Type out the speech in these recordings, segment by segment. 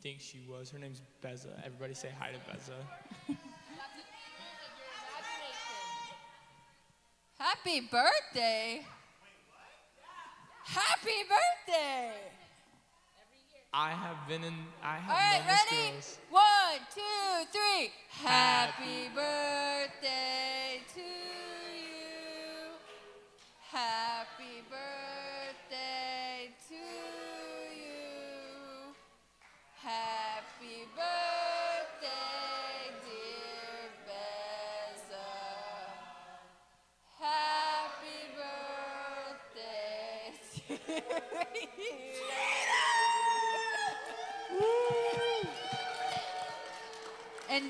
think she was. Her name's Beza. Everybody say hi to Beza. Happy birthday. Happy birthday. I have been in. I have All right, known this ready? girls. 1, 2, 3. Happy birthday to you. Happy birthday to you. Happy birthday, dear Beza. Happy birthday to you. And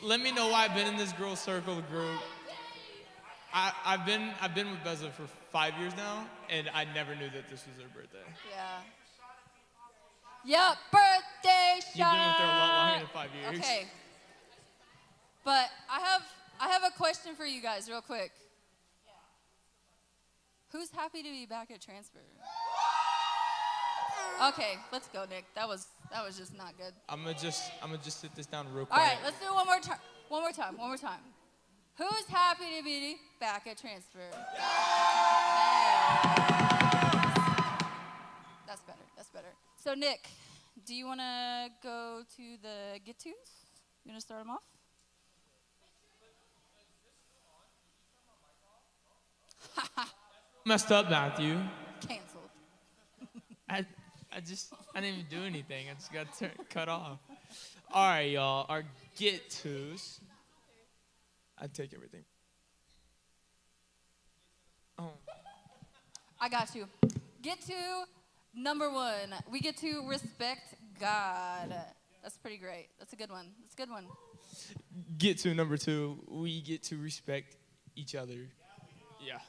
Let me know why I've been in this girl circle group. I've been with Beza for 5 years now, and I never knew that this was her birthday. yeah. Yep, birthday shot. You've been with her a lot longer than 5 years. Okay. But I have a question for you guys real quick. Who's happy to be back at transfer? Okay, let's go, Nick. That was just not good. I'm gonna just sit this down real quick. All right, let's do it one more time. One more time. Who's happy to be back at transfer? That's better. So Nick, do you want to go to the get-tos? You want to start them off? Messed up, Matthew. Canceled. I didn't even do anything. I just got cut off. All right, y'all. Our get-tos. I take everything. Oh. I got you. Get to number 1. We get to respect God. That's pretty great. That's a good one. Get to number 2. We get to respect each other. Yeah.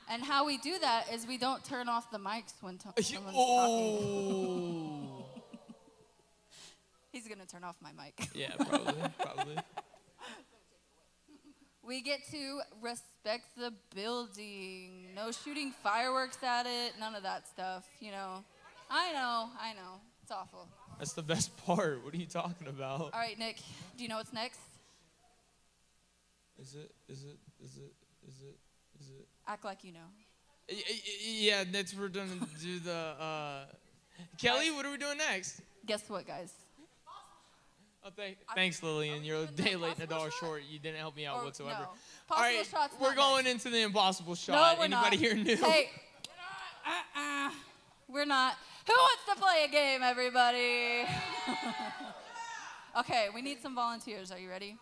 And how we do that is we don't turn off the mics when someone's talking. He's going to turn off my mic. Yeah, probably. We get to respect the building. No shooting fireworks at it. None of that stuff, you know. I know. It's awful. That's the best part. What are you talking about? All right, Nick, do you know what's next? Is it? Act like you know. Yeah, next we're gonna do the. Kelly, what are we doing next? Guess what, guys? Oh, thanks, Lillian. You're a day late and a dollar short. You didn't help me out whatsoever. No. All right, shot's we're not going next. into the impossible No, shot. we're Anybody not. here new? Hey, we're not. Who wants to play a game, everybody? Okay, we need some volunteers. Are you ready?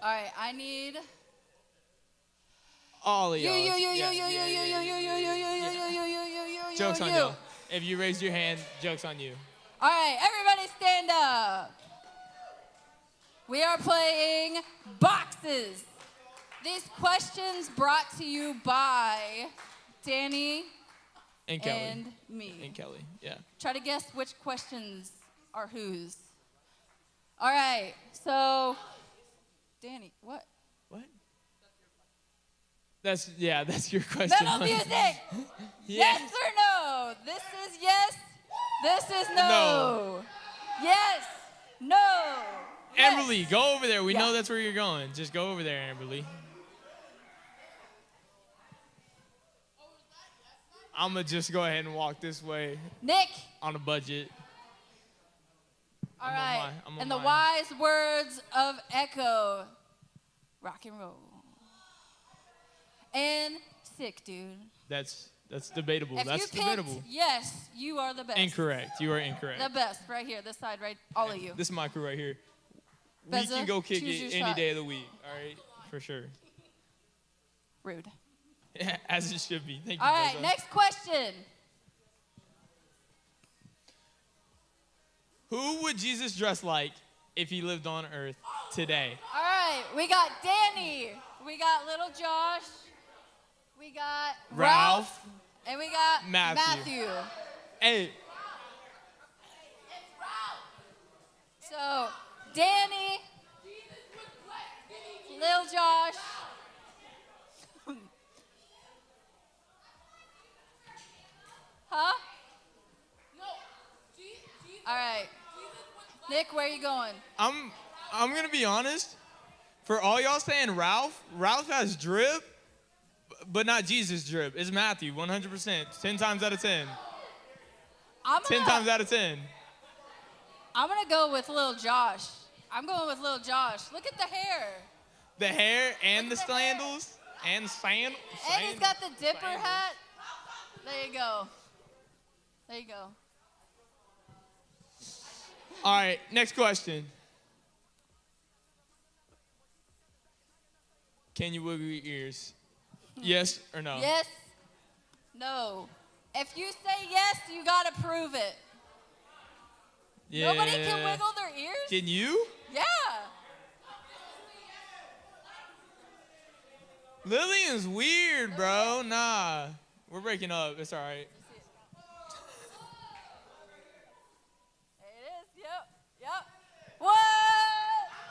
All right, I need... All of y'all. Joke's on you. If you raised your hand, joke's on you. All right, everybody stand up. We are playing boxes. These questions brought to you by Danny and Kelly. And me. And Kelly, yeah. Try to guess which questions are whose. All right, so Danny, what? What? That's your question. Metal music. Yes. Yes or no? This is yes. This is no. Yes. No. Yes. Amberly, go over there. We know that's where you're going. Just go over there, Amberly. I'm going to just go ahead and walk this way. Nick. On a budget. All right. I'm In the wise words of Echo, rock and roll. And sick, dude. That's debatable. If That's you picked debatable. Yes, you are the best. Incorrect. You are incorrect. The best, right here, this side, right, all of you. This is my crew right here. Beza, we can go kick choose it your any shot. day of the week. All right, for sure. Rude. As it should be. Thank you. All right, Beza. next question. Who would Jesus dress like if he lived on earth today? All right, we got Danny, we got little Josh, we got Ralph, and we got Matthew. Hey. So, Danny, Lil Josh, huh? All right. Nick, where you going? I'm gonna be honest. For all y'all saying Ralph has drip, but not Jesus drip. It's Matthew, 100%. 10 times out of 10. 10 times out of 10. I'm gonna go with Lil Josh. I'm going with Lil Josh. Look at the hair. The hair and the sandals and And he's got the dipper hat. There you go. There you go. All right, next question. Can you wiggle your ears? Yes or no? Yes. No. If you say yes, you gotta prove it. Yeah. Nobody can wiggle their ears? Can you? Yeah. Lillian's weird, bro. Nah. We're breaking up. It's all right. There it is. Yep. What?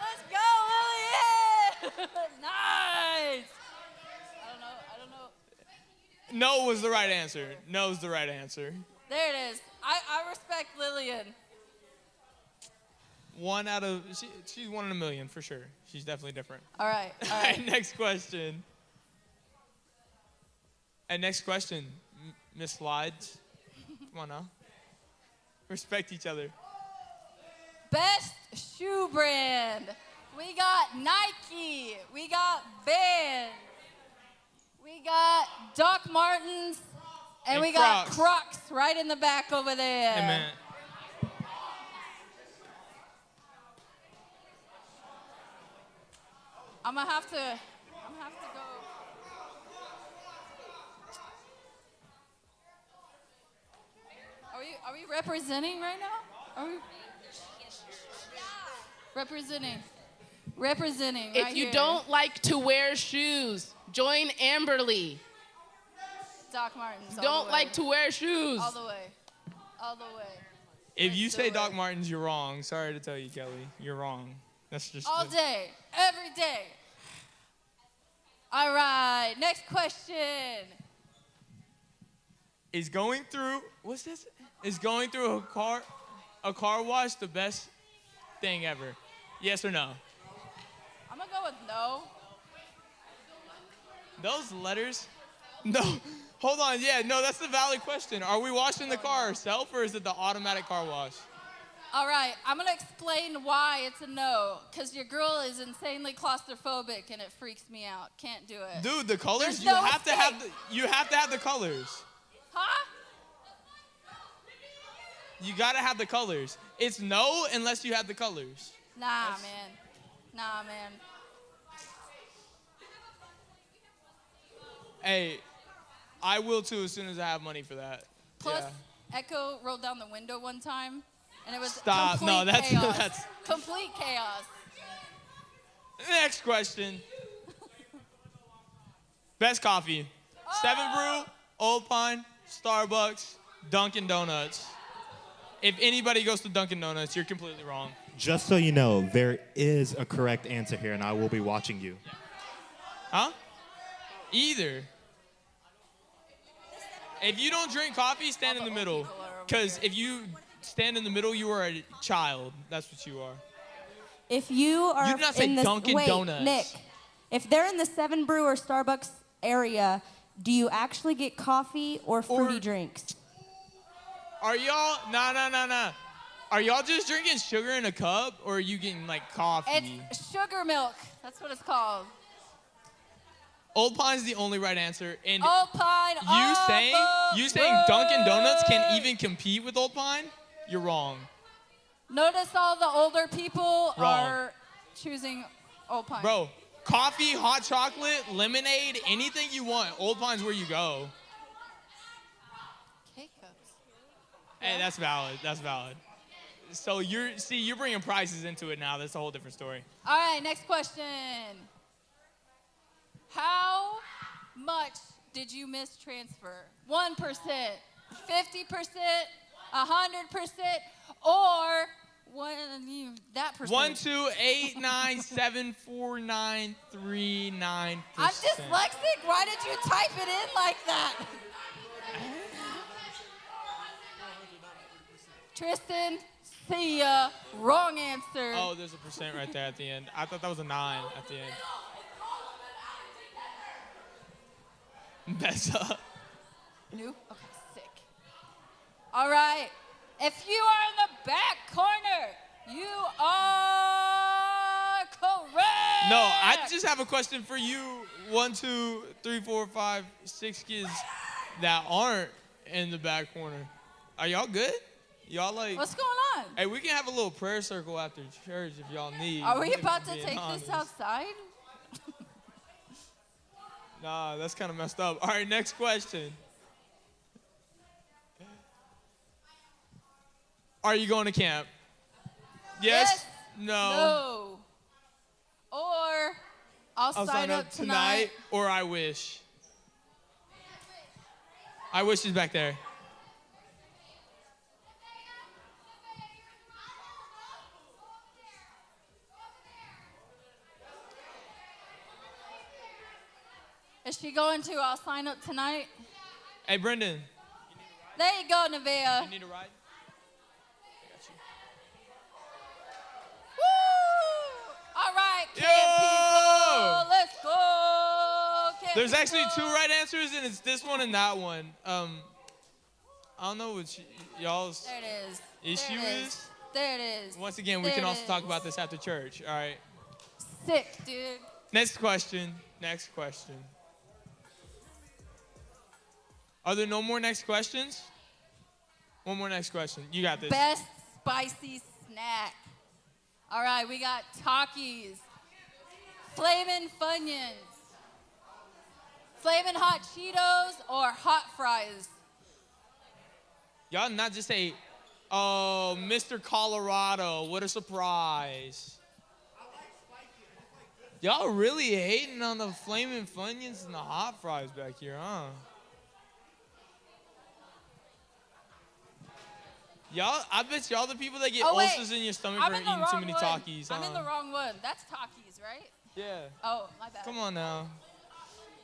Let's go, Lillian. Nice. I don't know. No was the right answer. No is the right answer. There it is. I respect Lillian. She's 1 in a million for sure. She's definitely different. All right. All right, next question. And next question, Miss Slides. Come on now. Respect each other. Best shoe brand. We got Nike. We got Vans. We got Doc Martens. And we got Crocs right in the back over there. Hey, man. I'm gonna have to go. Are we representing right now? Are we? Representing right If you here. don't like to wear shoes, join Amberly. Doc Martens. Don't like to wear shoes. All the way. If you say Do Doc it. Martens, you're wrong. Sorry to tell you, Kelly. You're wrong. That's just All day, every day. All right, next question. Is going through a car wash the best thing ever? Yes or no? I'm gonna go with no. Those letters? No. Hold on. Yeah, no, that's the valid question. Are we washing the car ourselves or is it the automatic car wash? All right, I'm gonna explain why it's a no. Cause your girl is insanely claustrophobic and it freaks me out. Can't do it. Dude, the colors, There's you no have to escape. have the colors. Huh? You gotta have the colors. It's no unless you have the colors. Nah, man. Hey, I will too as soon as I have money for that. Plus, Yeah. Echo rolled down the window one time, and it was Stop. complete No, that's chaos. that's. Complete chaos. Next question. Best coffee. 7 Brew, Old Pine, Starbucks, Dunkin' Donuts. If anybody goes to Dunkin' Donuts, you're completely wrong. Just so you know, there is a correct answer here, and I will be watching you. Huh? Either. If you don't drink coffee, stand in the middle. Because if you stand in the middle, you are a child. That's what you are. If you are You did not say in the Dunkin' wait, Donuts. Nick, if they're in the 7 Brew or Starbucks area, do you actually get coffee or fruity drinks? Are y'all, nah. Are y'all just drinking sugar in a cup or are you getting like coffee? It's sugar milk. That's what it's called. Old Pine's the only right answer. And Old Pine. you saying Dunkin' Donuts can even compete with Old Pine? You're wrong. Notice all the older people Wrong. are choosing Old Pine. Bro, coffee, hot chocolate, lemonade, anything you want. Old Pine's where you go. K-cups. Hey, that's valid. That's valid. So you're bringing prices into it now. That's a whole different story. All right, next question. How much did you mistransfer? 1%, 50%, 100%, or that percent? 1, 2, 8, 9, 7, 4, 9, 3, 9%. I'm dyslexic. Why did you type it in like that? Tristan, see ya. Wrong answer. Oh, there's a percent right there at the end. I thought that was a 9 at the end. Mess up. New? Okay, sick. All right. If you are in the back corner, you are correct. No, I just have a question for you. 1, 2, 3, 4, 5, 6 kids that aren't in the back corner. Are y'all good? Y'all like? What's going on? Hey, we can have a little prayer circle after church if y'all need. Are we if about I'm to being take honest. this outside? Nah, that's kind of messed up. All right, next question. Are you going to camp? Yes? No. No. Or I'll sign up tonight, or I wish. I wish is back there. Is she going to I'll sign up tonight? Hey, Brendan. There you go, Nevaeh. You need a ride? I got you. Woo! All right, camp Yo! people. Let's go. Camp There's actually people. 2 right answers, and it's this one and that one. I don't know what y'all's There it is. issue There it is. There it is. Once again, we There can it also talk is. about this after church. All right. Sick, dude. Next question. Next question. Are there no more next questions? One more next question. You got this. Best spicy snack. All right, we got Takis, Flamin' Funyuns, Flamin' Hot Cheetos, or Hot Fries. Y'all not just say, oh, Mr. Colorado, what a surprise. Y'all really hating on the Flamin' Funyuns and the Hot Fries back here, huh? Y'all, I bet y'all the people that get Oh, wait. ulcers in your stomach I'm for in the eating wrong too many one. Takis, huh? I'm in the wrong one. That's Takis, right? Yeah. Oh, my bad. Come on now.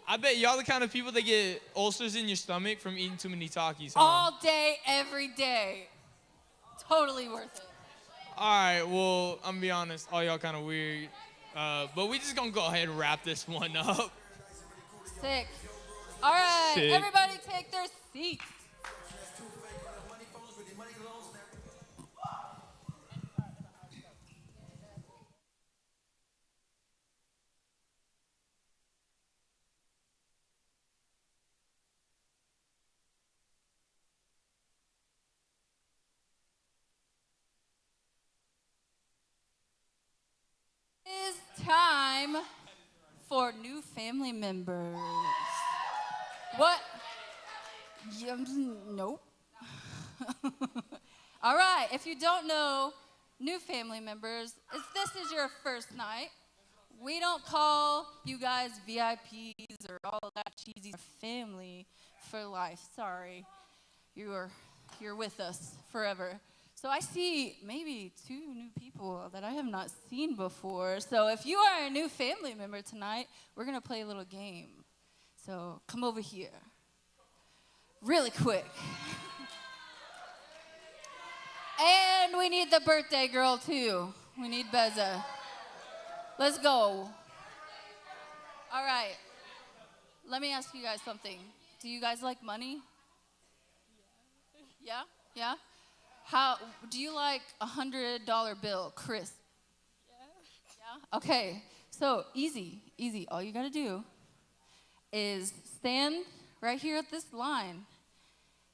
I bet y'all the kind of people that get ulcers in your stomach from eating too many Takis, huh? All day, every day. Totally worth it. All right, well, I'm gonna be honest, all y'all kind of weird. But we just gonna go ahead and wrap this one up. Sick. All right, Sick. everybody take their seats. It is time for new family members. What? Nope. All right, if you don't know new family members, if this is your first night, we don't call you guys VIPs or all of that cheesy family for life. Sorry. You're with us forever. So I see maybe 2 new people that I have not seen before. So if you are a new family member tonight, we're going to play a little game. So come over here. Really quick. And we need the birthday girl too. We need Beza. Let's go. All right. Let me ask you guys something. Do you guys like money? Yeah? Yeah? How do you like $100 bill, Chris? Yeah. Okay. So easy. All you gotta do is stand right here at this line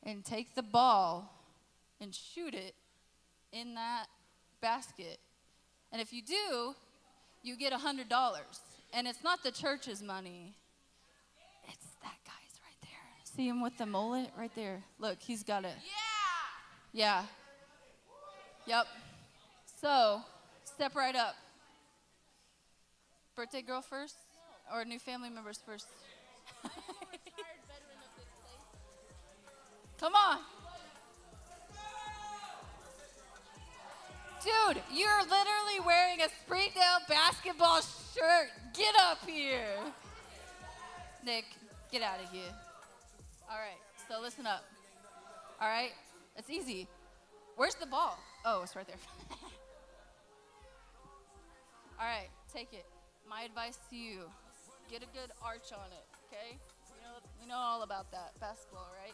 and take the ball and shoot it in that basket. And if you do, you get $100. And it's not the church's money. It's that guy's right there. See him with the mullet right there? Look, he's got it. Yeah. Yep. So, step right up. Birthday girl first? Or new family members first? Come on. Dude, you're literally wearing a Springdale basketball shirt. Get up here. Nick, get out of here. All right, so listen up. All right, it's easy. Where's the ball? Oh, it's right there. All right, take it. My advice to you, get a good arch on it, okay? You know all about that, basketball, right?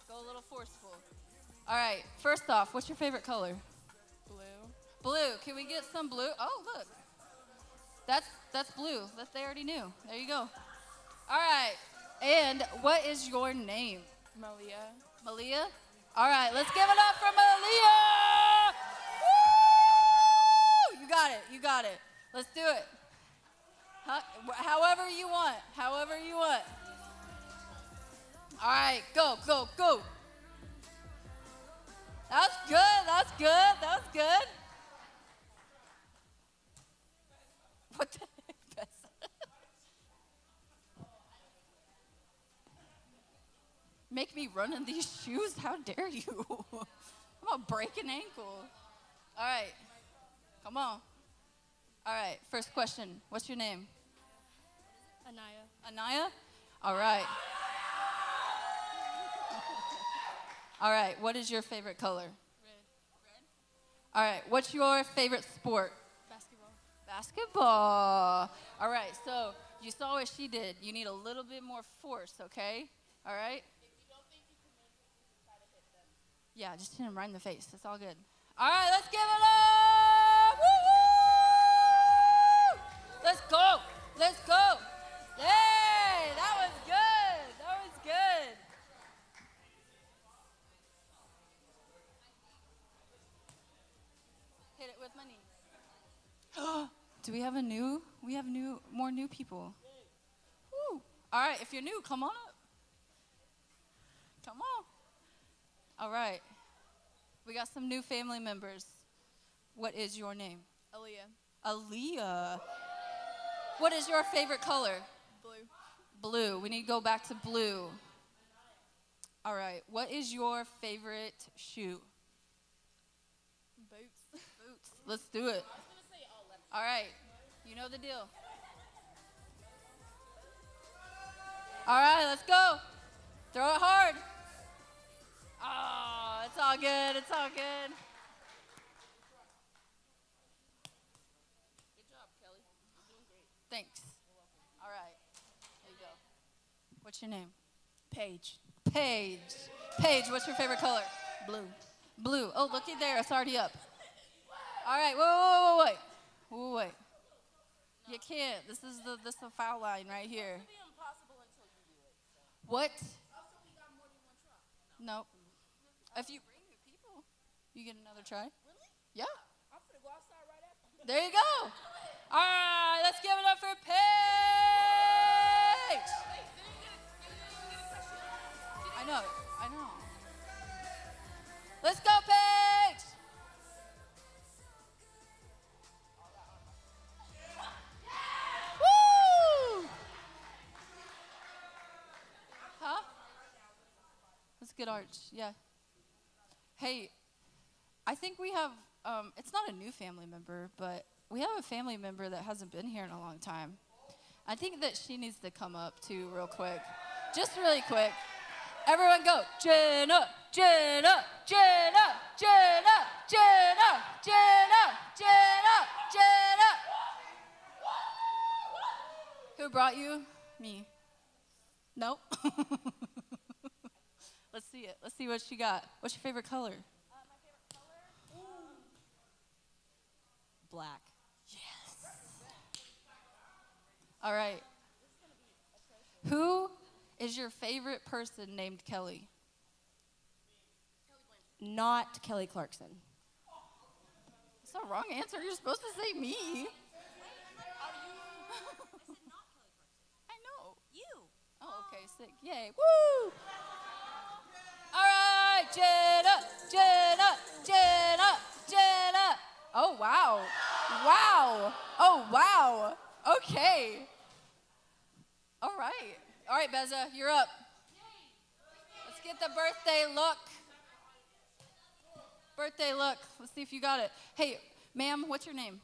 Go a little forceful. All right, first off, what's your favorite color? Blue. Blue. Can we get some blue? Oh, look. That's blue. That they already knew. There you go. All right, and what is your name? Malia. Malia? All right, let's give it up for Malia! Woo! You got it. Let's do it. However you want. All right, go. That's good. What the heck, Bess? Make me run in these shoes? How dare you? I'm gonna break an ankle. All right, come on. All right, first question. What's your name? Anaya? All right. All right, what is your favorite color? Red. All right, what's your favorite sport? Basketball. All right, so you saw what she did. You need a little bit more force, okay? All right? Yeah, just hit him right in the face. It's all good. All right, let's give it up! Woo-hoo! Let's go. Yay! That was good. Hit it with my knee. Do we have more new people? Woo. All right, if you're new, come on up. Come on. All right. We got some new family members. What is your name? Aaliyah. What is your favorite color? Blue. We need to go back to blue. All right. What is your favorite shoe? Boots. Let's do it. All right. You know the deal. All right, let's go. Throw it hard. Oh, it's all good. Good job, Kelly. You're doing great. Thanks. All right. There you go. What's your name? Paige. Paige, what's your favorite color? Blue. Oh, looky there. It's already up. All right. Wait. You can't. This is the foul line right here. It'll be impossible until you do it. So. What? Also, we got more than one try. Nope. If you bring new people, you get another try. Really? Yeah. I'm gonna go outside right after. There you go. All right, let's give it up for Paige. I know. Let's go, Paige. Woo! Huh? That's a good arch, yeah. Hey, I think we have, it's not a new family member, but we have a family member that hasn't been here in a long time. I think that she needs to come up too real quick. Just really quick. Everyone go, Jenna. Who brought you? Me. Nope. Let's see it. Let's see what she got. What's your favorite color? My favorite color? Black. Yes. All right. Who is your favorite person named Kelly? Not Kelly Clarkson. That's the wrong answer. You're supposed to say me. I know. You. Oh, okay, sick. Yay. Woo! All right, Jenna. Oh, wow. Oh, wow. Okay. All right, Beza, you're up. Let's get the birthday look. Let's see if you got it. Hey, ma'am, what's your name?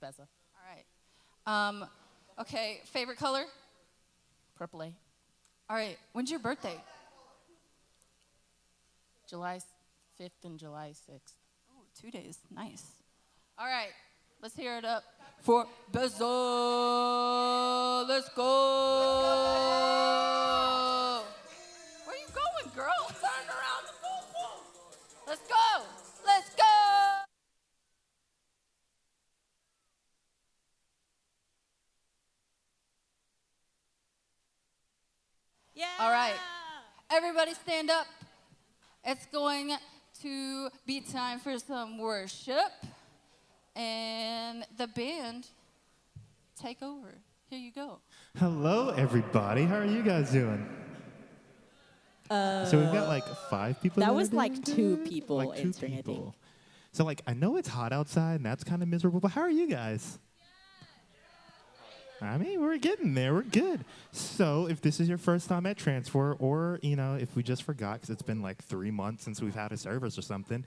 Beza. All right. Okay, favorite color? Purple. All right, when's your birthday? July 5th and July 6th. Ooh, 2 days. Nice. All right. Let's hear it up for Bezo. Let's go. Where you going, girl? Turn around. Let's go. Let's go. Yeah. All right. Everybody stand up. It's going to be time for some worship. And the band, take over. Here you go. Hello, everybody. How are you guys doing? So we've got like 5 people. That are was like doing 2 good? people Like 2 answering, I think. people. So like I know it's hot outside and that's kind of miserable, but how are you guys? I mean, we're getting there. We're good. So if this is your first time at Transfer, or, you know, if we just forgot because it's been like 3 months since we've had a service or something,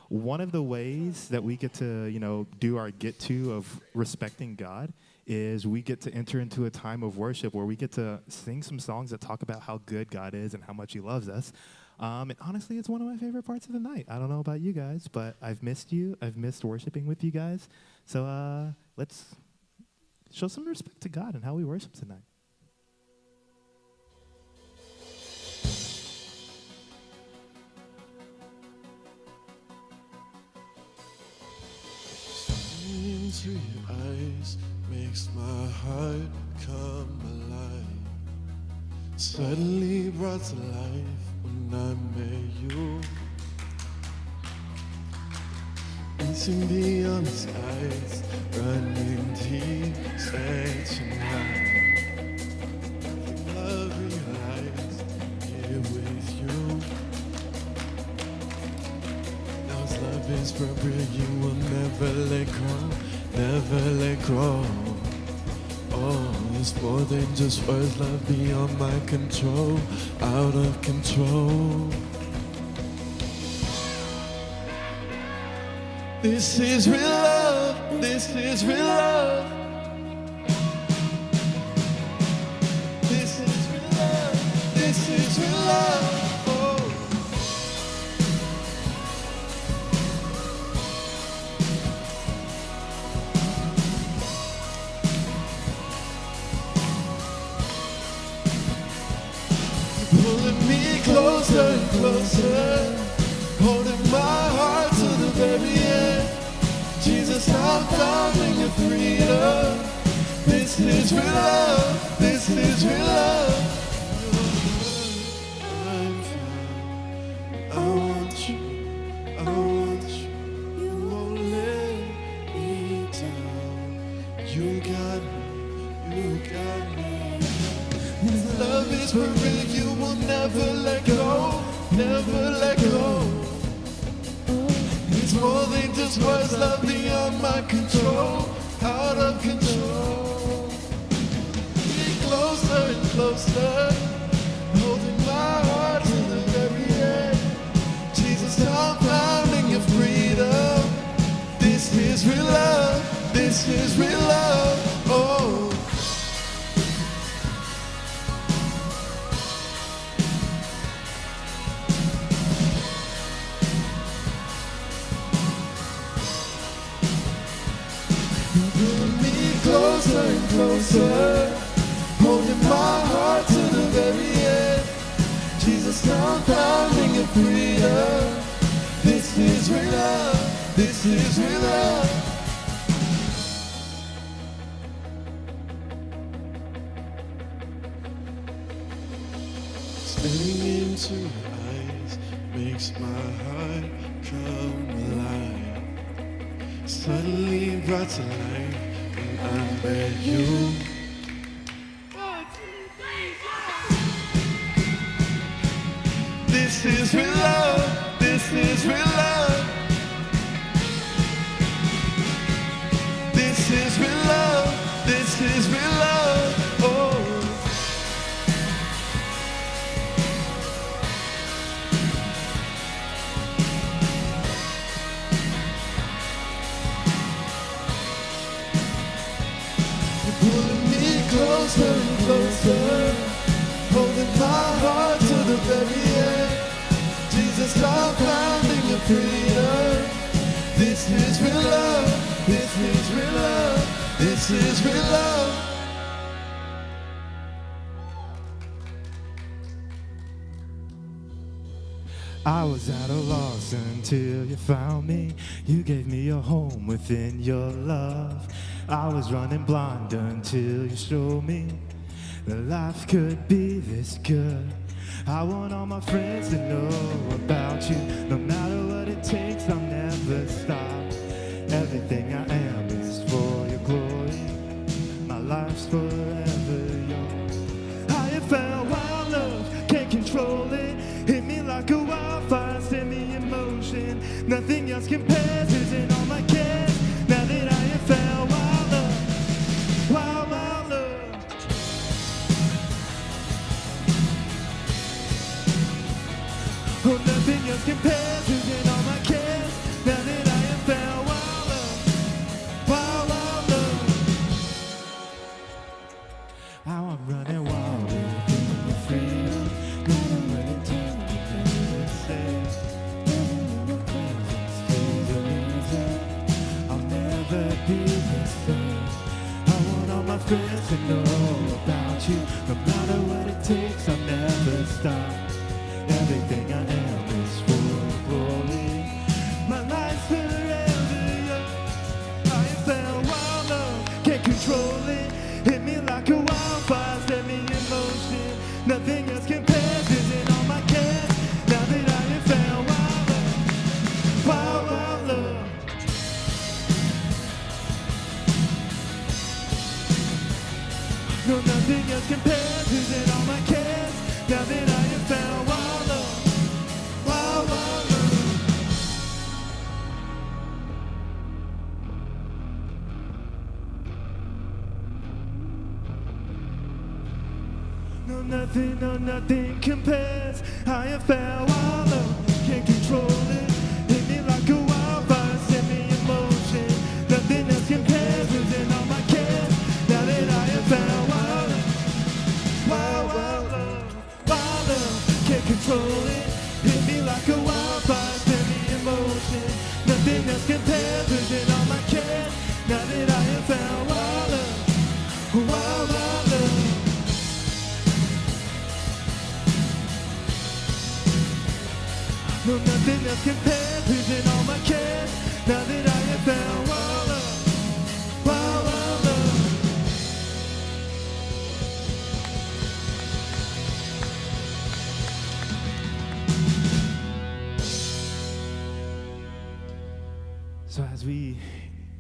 one of the ways that we get to, you know, do our get-to of respecting God is we get to enter into a time of worship where we get to sing some songs that talk about how good God is and how much he loves us. And honestly, it's one of my favorite parts of the night. I don't know about you guys, but I've missed you. I've missed worshiping with you guys. So let's show some respect to God and how we worship tonight. Into your eyes makes my heart come alive. Suddenly brought to life when I met you. Reaching beyond the skies, running deep, searching high. Love realized here with you. Now this love is forever, you will never let go, never let go. Oh, it's more than just words, love beyond my control, out of control. This is real love, this is real love. This is real love, this is real love. Oh. Pulling me closer and closer, holding my heart to the very end. Jesus, I'm found in your freedom. This is real love, this is real love. I'm found, I want you, I want you. You won't let me down. You got me, you got me. This love is for real, you will never let go, never let go. It's more than just words, love beyond my control, out of control. Get closer and closer, holding my heart to the very end. Jesus, I'm found in your freedom. This is real love, this is real love. Oh. Closer and closer, holding my heart to the very end. Jesus, I'm found in your freedom. This is real love, this is real love. Staring into your eyes makes my heart come alive. Suddenly brought to life when I met you. This is real love, this is real love. This is real love, this is real love. Oh. Pulling me closer and closer, holding my heart to the very end. Jesus, start finding your freedom. This is real love. This is real love. This is real love. I was at a loss until you found me. You gave me a home within your love. I was running blind until you showed me that life could be this good. I want all my friends to know about you. No matter what it takes, I'll never stop. Everything I am is for your glory. My life's forever yours. I have found wild love, can't control it. Hit me like a wildfire, send me in motion. Nothing else compares, isn't all my cares. Now that I have found wild love, wild, wild love. Oh, nothing else compares, isn't all my cares. Now that I have found wild love, wild, wild love. How I'm running wild in your freedom. Nothing but it takes to say. I'll never be the same. I want all my friends to know about you. No matter what it takes, I'll never stop. Everything I am is for your glory. My life's forever yours. I have found wild love, can't control it. Hit me like a wildfire, set me in motion. Nothing else compares, isn't all my cares. Now that I have found wild love, wild, wild love. No, nothing else compares, isn't all my cares. Now that I have found wild love, wild, wild love. No, nothing compares. I have found wild love, can't control it. Hit me like a wildfire, set me in motion. Nothing else compares, isn't all my cares. Now that I have found wild love, wild, wild love, wild love, can't control it. Hit me like a wildfire, set me in motion. Nothing else compares, isn't all my cares. Now that I have found wild love, wild, wild love. No, nothing else compares, isn't all my cares. Now that I have found wild love, wild, wild love. So as we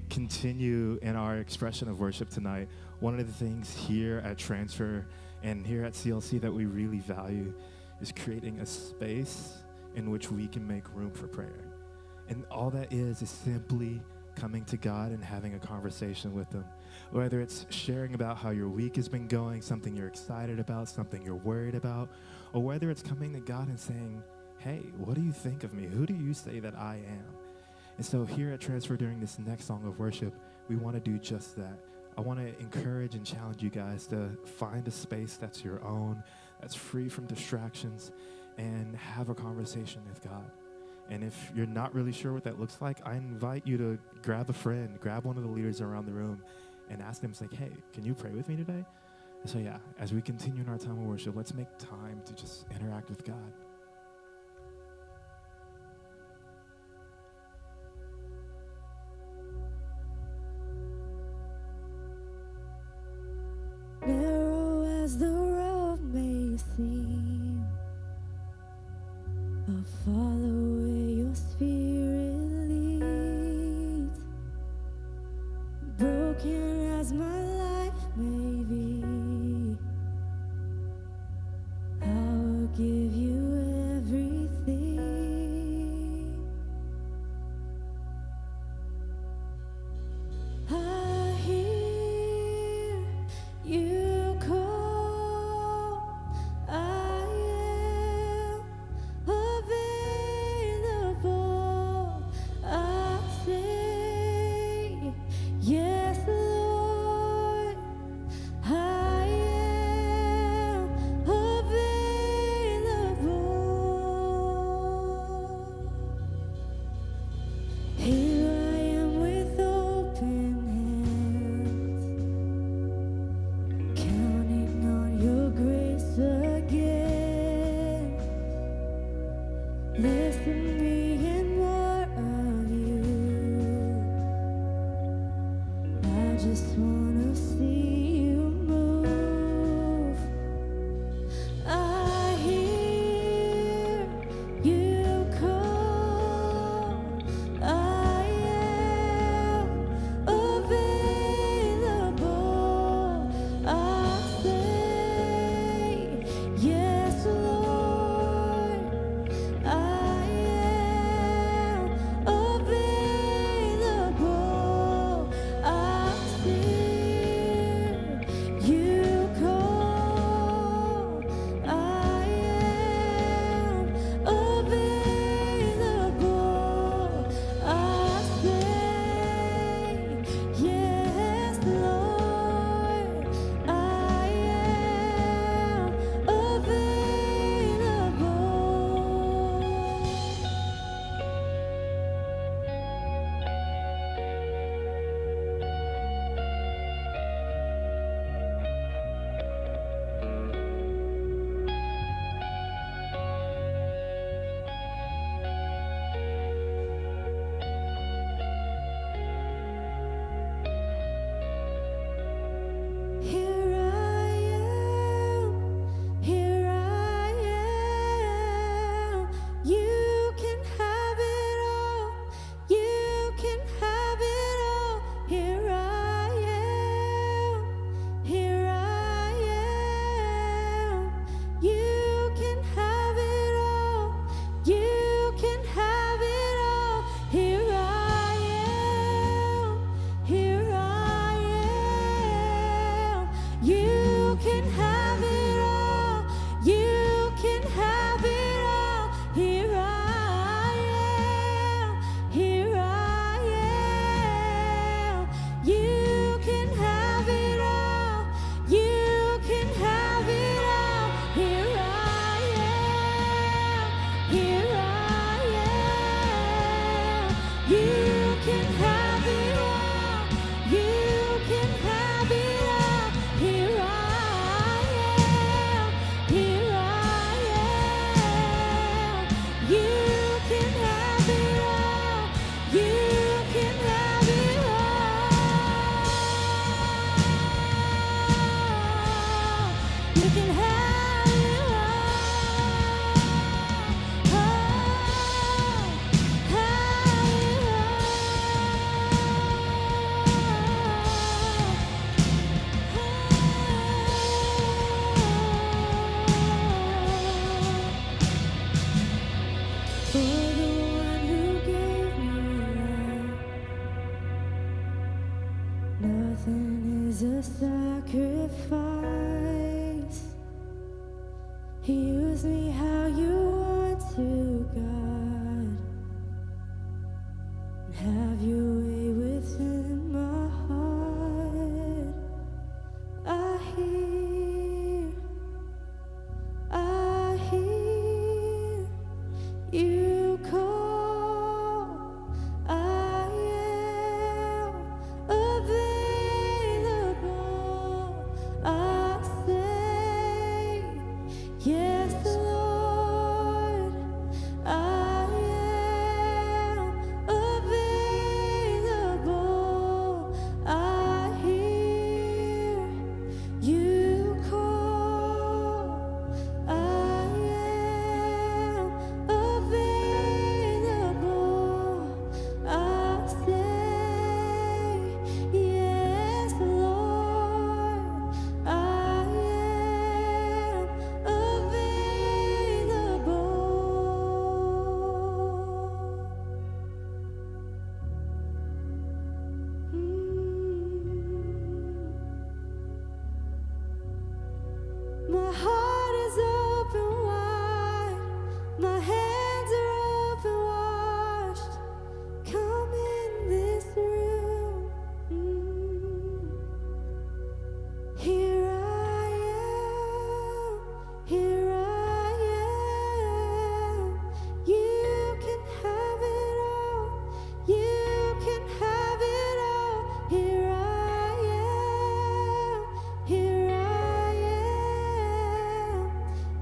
continue in our expression of worship tonight, one of the things here at Transfer and here at CLC that we really value is creating a space in which we can make room for prayer. And all that is simply coming to God and having a conversation with Him. Whether it's sharing about how your week has been going, something you're excited about, something you're worried about, or whether it's coming to God and saying, hey, what do you think of me? Who do you say that I am? And so here at Transfer during this next song of worship, we want to do just that. I want to encourage and challenge you guys to find a space that's your own, that's free from distractions, and have a conversation with God. And if you're not really sure what that looks like, I invite you to grab a friend, grab one of the leaders around the room, and ask them, like, hey, can you pray with me today? And so yeah, as we continue in our time of worship, let's make time to just interact with God. Narrow as the road may seem, I'll follow where your spirit leads. Broken as my life may be, I will give you You can have it all. You can have it all. Here I am. Here I am. You can have it all. You can have it all. You can have it all. For the one who gave me life, nothing is a sacrifice. Use me how you want to, God, and have your way within my heart. I hear you call. I am available. I say yes, Lord. I am available. I hear you call. I am available. I say yes, Lord. I am available. My heart is open wide. My hands are open washed. Come in this room. Here I am. Here I am. You can have it all. You can have it all. Here I am. Here I am.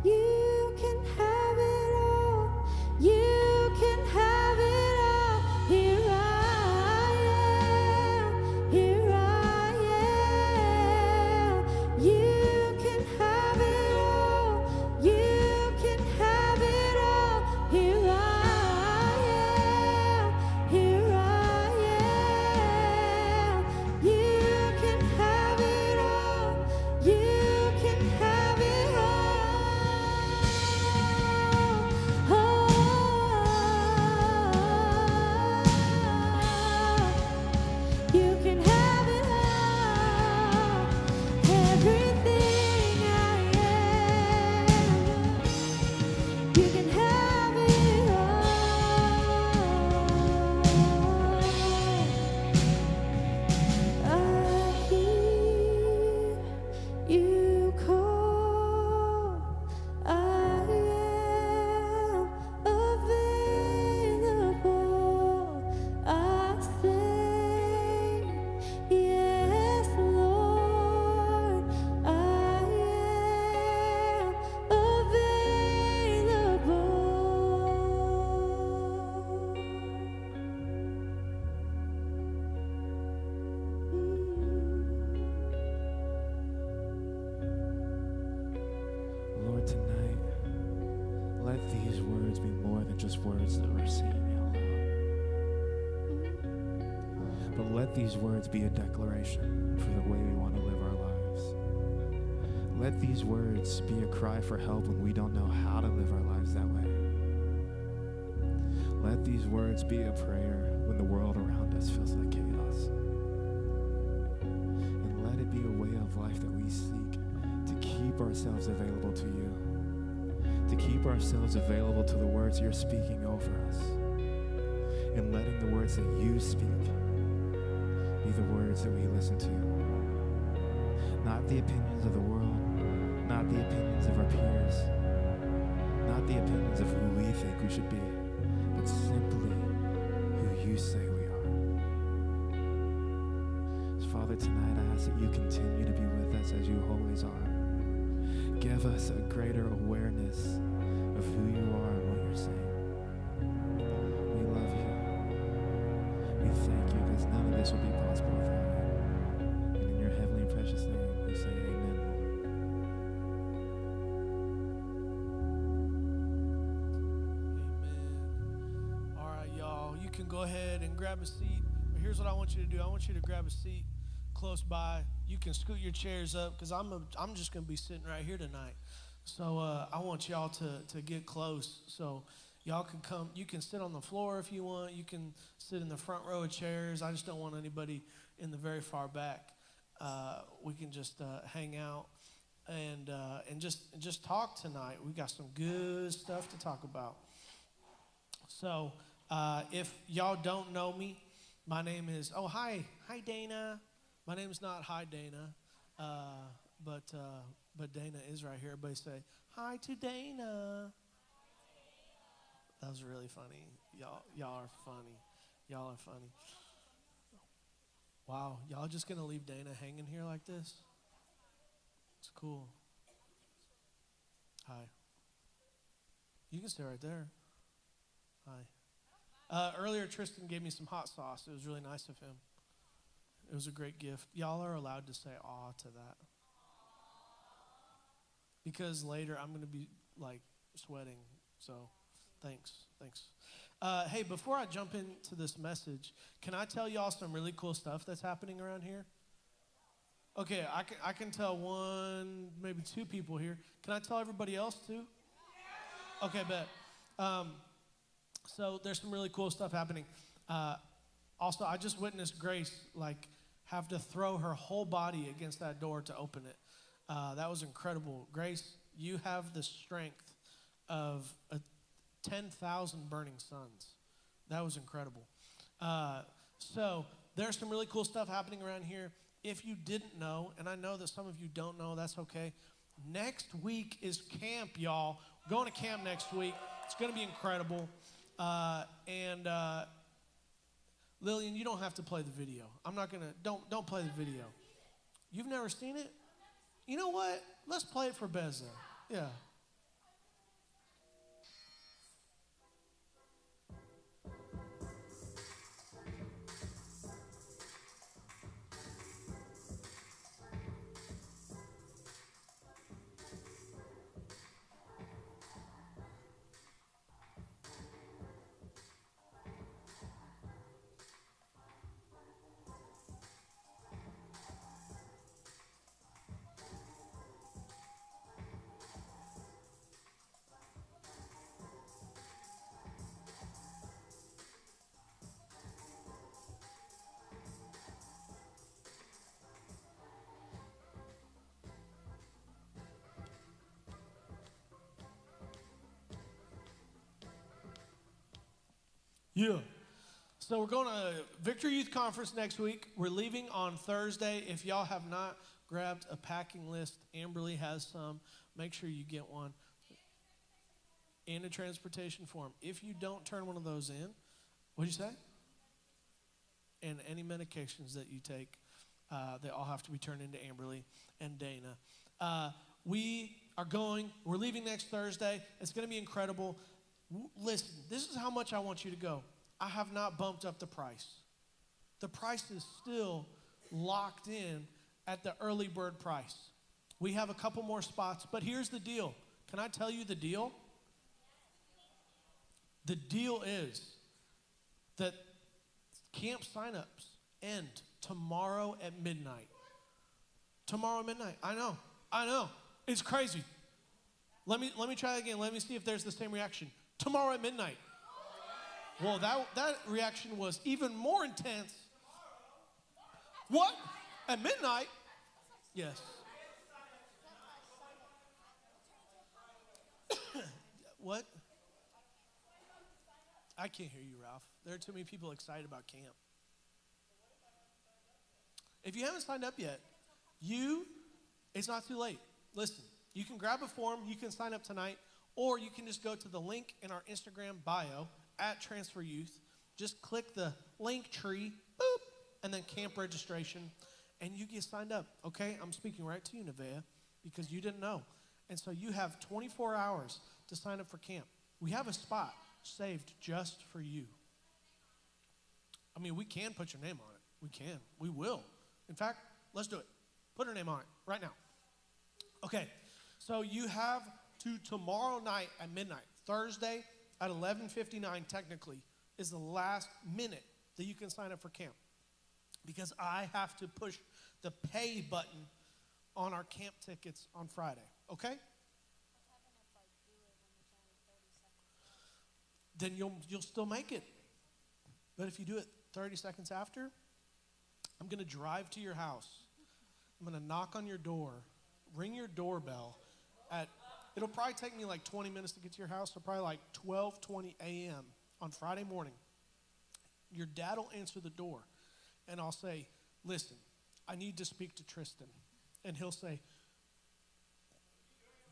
You can have it all. You can have it all. Here I am. Here I am. You can have it all. You can have it all. Here I am. Here I am. You can have it all. You can have it all. You can have it all. Everything I am. You can have it all. I hear you call. I am available. I say yes, Lord. I am Lord, tonight, let these words be more than just words that we're saying out loud. But let these words be a declaration for the way we want to live our lives. Let these words be a cry for help when we don't know how to live our lives that way. Let these words be a prayer when the world around us feels like chaos. And let it be a way of life that we seek to keep ourselves available to you, to keep ourselves available to the words you're speaking over us, and letting the words that you speak be the words that we listen to. Not the opinions of the world, not the opinions of our peers, not the opinions of who we think we should be, but simply who you you say we are. So Father, tonight I ask that you continue to be with us as you always are. Give us a greater awareness of who you are and what you're saying. We love you. We thank you because none of this would be possible without you. And in your heavenly and precious name, we say amen, Lord. Amen. All right, y'all. You can go ahead and grab a seat. But here's what I want you to do. I want you to grab a seat close by. You can scoot your chairs up because I'm just going to be sitting right here tonight. So I want y'all to get close. So y'all can come. You can sit on the floor if you want. You can sit in the front row of chairs. I just don't want anybody in the very far back. We can just hang out and just talk tonight. We got some good stuff to talk about. So if y'all don't know me, my name is hi Dana. My name's not Hi Dana, but Dana is right here. Everybody say hi to Dana. That was really funny. Y'all are funny. Y'all are funny. Wow, y'all just gonna leave Dana hanging here like this? It's cool. Hi. You can stay right there. Hi. Earlier, Tristan gave me some hot sauce. It was really nice of him. It was a great gift. Y'all are allowed to say aw to that. Because later I'm going to be like sweating. So thanks. Hey, before I jump into this message, can I tell y'all some really cool stuff that's happening around here? Okay, I can tell one, maybe two people here. Can I tell everybody else too? Okay, bet. So there's some really cool stuff happening. Also, I just witnessed Grace have to throw her whole body against that door to open it. That was incredible. Grace, you have the strength of 10,000 burning suns. That was incredible. So there's some really cool stuff happening around here. If you didn't know, and I know that some of you don't know, that's okay. Next week is camp, y'all. We're going to camp next week. It's going to be incredible. Lillian, you don't have to play the video. I'm not gonna. Don't play the video. You've never seen it? You know what? Let's play it for Beza. Yeah. Yeah. So we're going to Victory Youth Conference next week. We're leaving on Thursday. If y'all have not grabbed a packing list, Amberly has some. Make sure you get one. And a transportation form. If you don't turn one of those in, what'd you say? And any medications that you take, they all have to be turned into Amberly and Dana. We're leaving next Thursday. It's going to be incredible. Listen, this is how much I want you to go. I have not bumped up the price. The price is still locked in at the early bird price. We have a couple more spots, but here's the deal. Can I tell you the deal? The deal is that camp signups end tomorrow at midnight. Tomorrow at midnight. I know. It's crazy. Let me try again. Let me see if there's the same reaction. Tomorrow at midnight. Well, that reaction was even more intense. What? At midnight? Yes. What? I can't hear you, Ralph. There are too many people excited about camp. If you haven't signed up yet, it's not too late. Listen, you can grab a form, you can sign up tonight, or you can just go to the link in our Instagram bio @Transfer Youth, Just click the link tree, boop, and then camp registration, and you get signed up, okay? I'm speaking right to you, Nevaeh, because you didn't know. And so you have 24 hours to sign up for camp. We have a spot saved just for you. I mean, we can put your name on it. We can. We will. In fact, let's do it. Put her name on it right now. Okay, so you have to tomorrow night at midnight, Thursday at 11:59 technically, is the last minute that you can sign up for camp. Because I have to push the pay button on our camp tickets on Friday, okay? Then you'll still make it. But if you do it 30 seconds after, I'm going to drive to your house. I'm going to knock on your door, ring your doorbell it'll probably take me like 20 minutes to get to your house, so probably like 12:20 a.m. on Friday morning. Your dad will answer the door, and I'll say, listen, I need to speak to Tristan. And he'll say,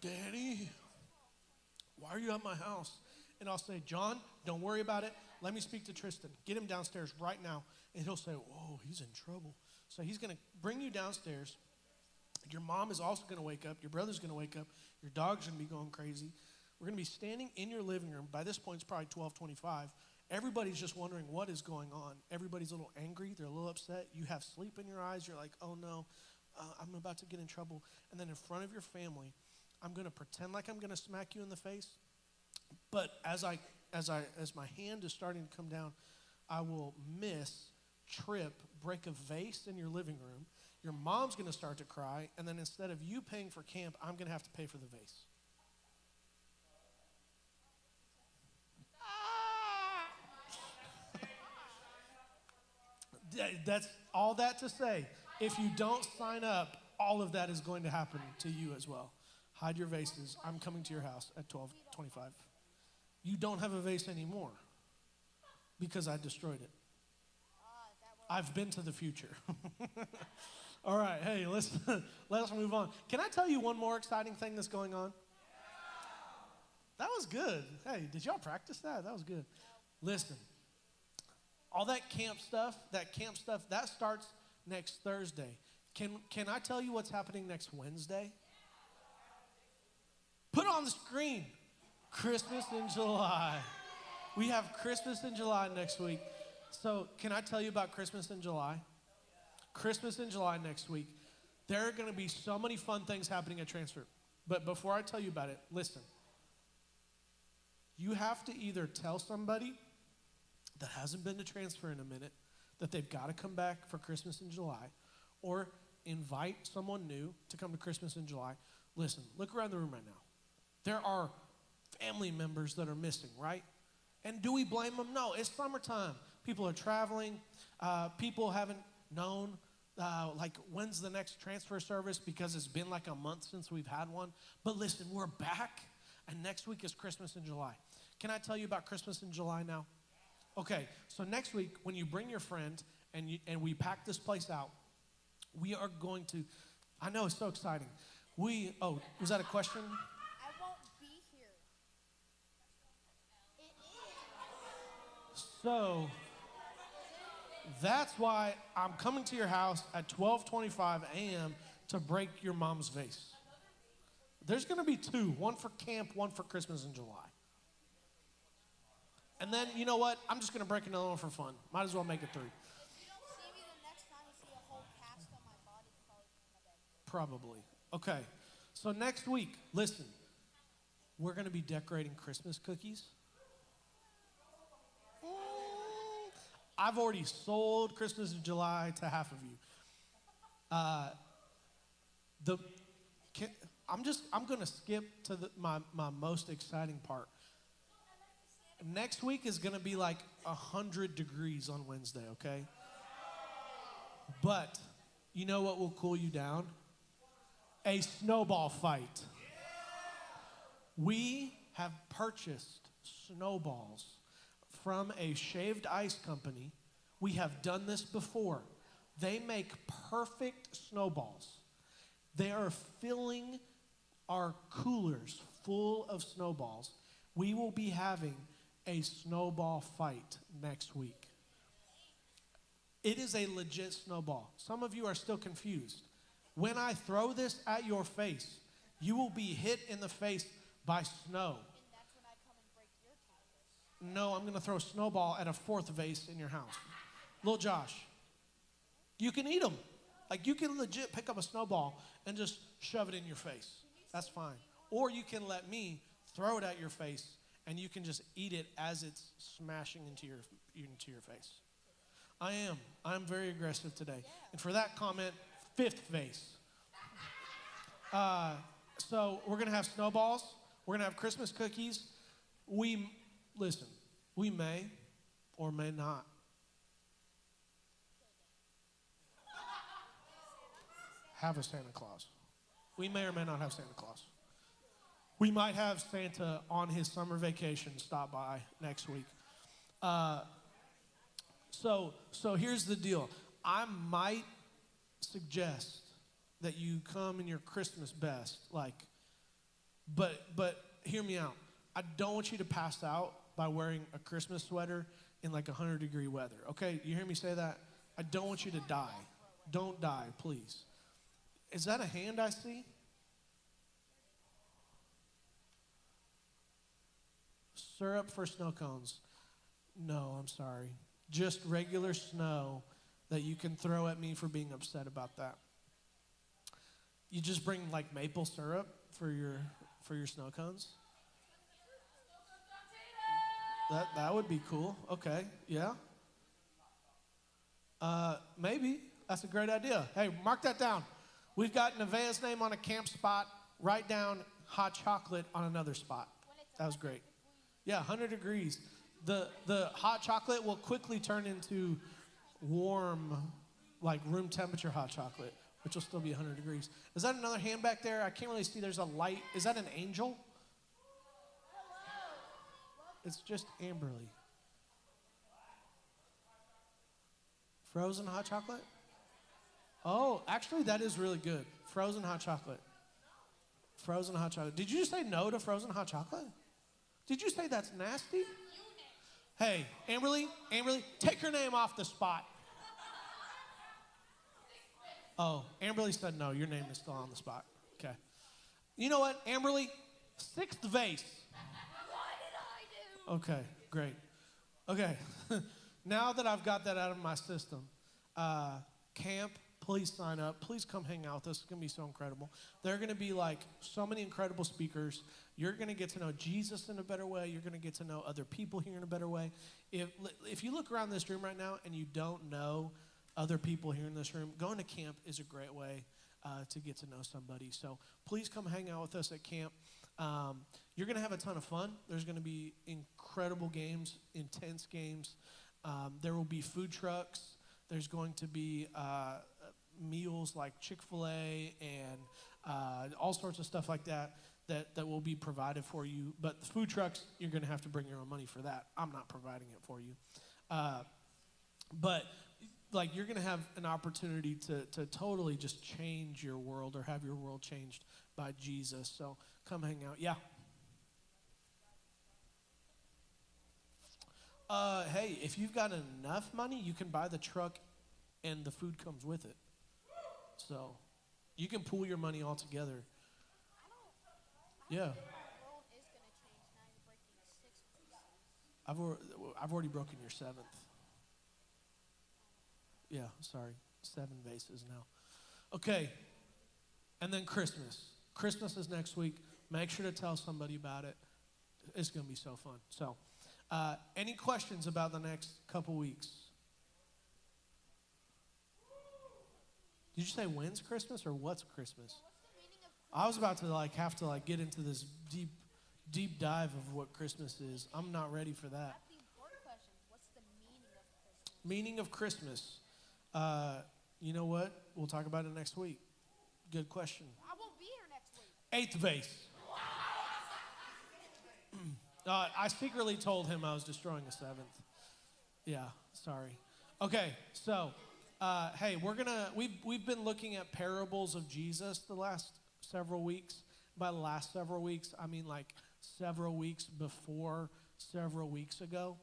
Daddy, why are you at my house? And I'll say, John, don't worry about it. Let me speak to Tristan. Get him downstairs right now. And he'll say, whoa, he's in trouble. So he's going to bring you downstairs. Your mom is also going to wake up. Your brother's going to wake up. Your dog's going to be going crazy. We're going to be standing in your living room. By this point, it's probably 12:25. Everybody's just wondering what is going on. Everybody's a little angry. They're a little upset. You have sleep in your eyes. You're like, oh, no, I'm about to get in trouble. And then in front of your family, I'm going to pretend like I'm going to smack you in the face. But as my hand is starting to come down, I will trip, break a vase in your living room. Your mom's going to start to cry, and then instead of you paying for camp, I'm going to have to pay for the vase. That's all that to say. If you don't sign up, all of that is going to happen to you as well. Hide your vases. I'm coming to your house at 12:25. You don't have a vase anymore because I destroyed it. I've been to the future. All right, hey, let's move on. Can I tell you one more exciting thing that's going on? That was good. Hey, did y'all practice that? That was good. Listen, all that camp stuff, that starts next Thursday. Can I tell you what's happening next Wednesday? Put on the screen. Christmas in July. We have Christmas in July next week. So can I tell you about Christmas in July? Christmas in July next week. There are going to be so many fun things happening at Transfer. But before I tell you about it, listen. You have to either tell somebody that hasn't been to Transfer in a minute that they've got to come back for Christmas in July, or invite someone new to come to Christmas in July. Listen, look around the room right now. There are family members that are missing, right? And do we blame them? No, it's summertime. People are traveling. People haven't known, when's the next transfer service, because it's been like a month since we've had one. But listen, we're back, and next week is Christmas in July. Can I tell you about Christmas in July now? Okay, so next week, when you bring your friend and we pack this place out, we are going to, I know it's so exciting. Was that a question? I won't be here. It is. So that's why I'm coming to your house at 12:25 a.m. to break your mom's vase. There's going to be two, one for camp, one for Christmas in July. And then, you know what? I'm just going to break another one for fun. Might as well make it three. You don't see me the next time you see a whole cast on my body, probably in my bed. Probably. Okay. So next week, listen, we're going to be decorating Christmas cookies. I've already sold Christmas in July to half of you. I'm going to skip to my most exciting part. Next week is going to be like 100 degrees on Wednesday, okay? But you know what will cool you down? A snowball fight. We have purchased snowballs from a shaved ice company. We have done this before. They make perfect snowballs. They are filling our coolers full of snowballs. We will be having a snowball fight next week. It is a legit snowball. Some of you are still confused. When I throw this at your face, you will be hit in the face by snow. No, I'm going to throw a snowball at a fourth vase in your house. Little Josh, you can eat them. Like, you can legit pick up a snowball and just shove it in your face. That's fine. Or you can let me throw it at your face, and you can just eat it as it's smashing into your face. I'm very aggressive today. And for that comment, fifth vase. So we're going to have snowballs. We're going to have Christmas cookies. We may or may not have a Santa Claus. We may or may not have Santa Claus. We might have Santa on his summer vacation stop by next week. So here's the deal. I might suggest that you come in your Christmas best, but hear me out. I don't want you to pass out by wearing a Christmas sweater in 100-degree weather. Okay, you hear me say that? I don't want you to die. Don't die, please. Is that a hand I see? Syrup for snow cones. No, I'm sorry. Just regular snow that you can throw at me for being upset about that. You just bring maple syrup for your snow cones? That would be cool. Okay, yeah. Maybe. That's a great idea. Hey, mark that down. We've got Nevaeh's name on a camp spot. Write down hot chocolate on another spot. That was great. Yeah, 100 degrees. The hot chocolate will quickly turn into warm, room temperature hot chocolate, which will still be 100 degrees. Is that another hand back there? I can't really see. There's a light. Is that an angel? It's just Amberly. Frozen hot chocolate? Oh, actually, that is really good. Frozen hot chocolate. Frozen hot chocolate. Did you just say no to frozen hot chocolate? Did you say that's nasty? Hey, Amberly, take her name off the spot. Oh, Amberly said no. Your name is still on the spot. Okay. You know what, Amberly? Sixth vase. What did I do? Okay, great. Okay. Now that I've got that out of my system, camp, please sign up. Please come hang out with us. It's going to be so incredible. There are going to be so many incredible speakers. You're going to get to know Jesus in a better way. You're going to get to know other people here in a better way. If you look around this room right now and you don't know other people here in this room, going to camp is a great way to get to know somebody. So please come hang out with us at camp. You're going to have a ton of fun. There's going to be incredible games, intense games. There will be food trucks. There's going to be meals like Chick-fil-A and all sorts of stuff like that will be provided for you. But the food trucks, you're going to have to bring your own money for that. I'm not providing it for you. But you're going to have an opportunity to totally just change your world or have your world changed by Jesus. So come hang out. Yeah. Hey, if you've got enough money, you can buy the truck and the food comes with it. So you can pool your money all together. Yeah. I've already broken your seventh. Yeah, sorry. 7 vases now. Okay. And then Christmas. Christmas is next week. Make sure to tell somebody about it. It's going to be so fun. So, any questions about the next couple weeks? Did you say when's Christmas or what's Christmas? I was about to have to get into this deep dive of what Christmas is. I'm not ready for that. What's the meaning of Christmas? Meaning of Christmas. You know what? We'll talk about it next week. Good question. I won't be here next week. 8th vase. I secretly told him I was destroying a 7th. Yeah, sorry. Okay, so hey, we've been looking at parables of Jesus the last several weeks. By the last several weeks, I mean several weeks before several weeks ago.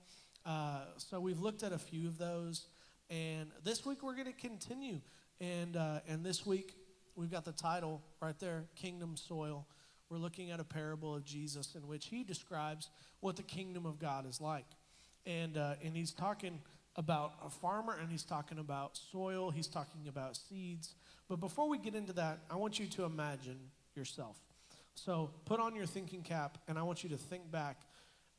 So we've looked at a few of those, and this week we're going to continue. And this week we've got the title right there, Kingdom Soil. We're looking at a parable of Jesus in which he describes what the kingdom of God is like. And he's talking about a farmer, and he's talking about soil, he's talking about seeds. But before we get into that, I want you to imagine yourself. So put on your thinking cap, and I want you to think back,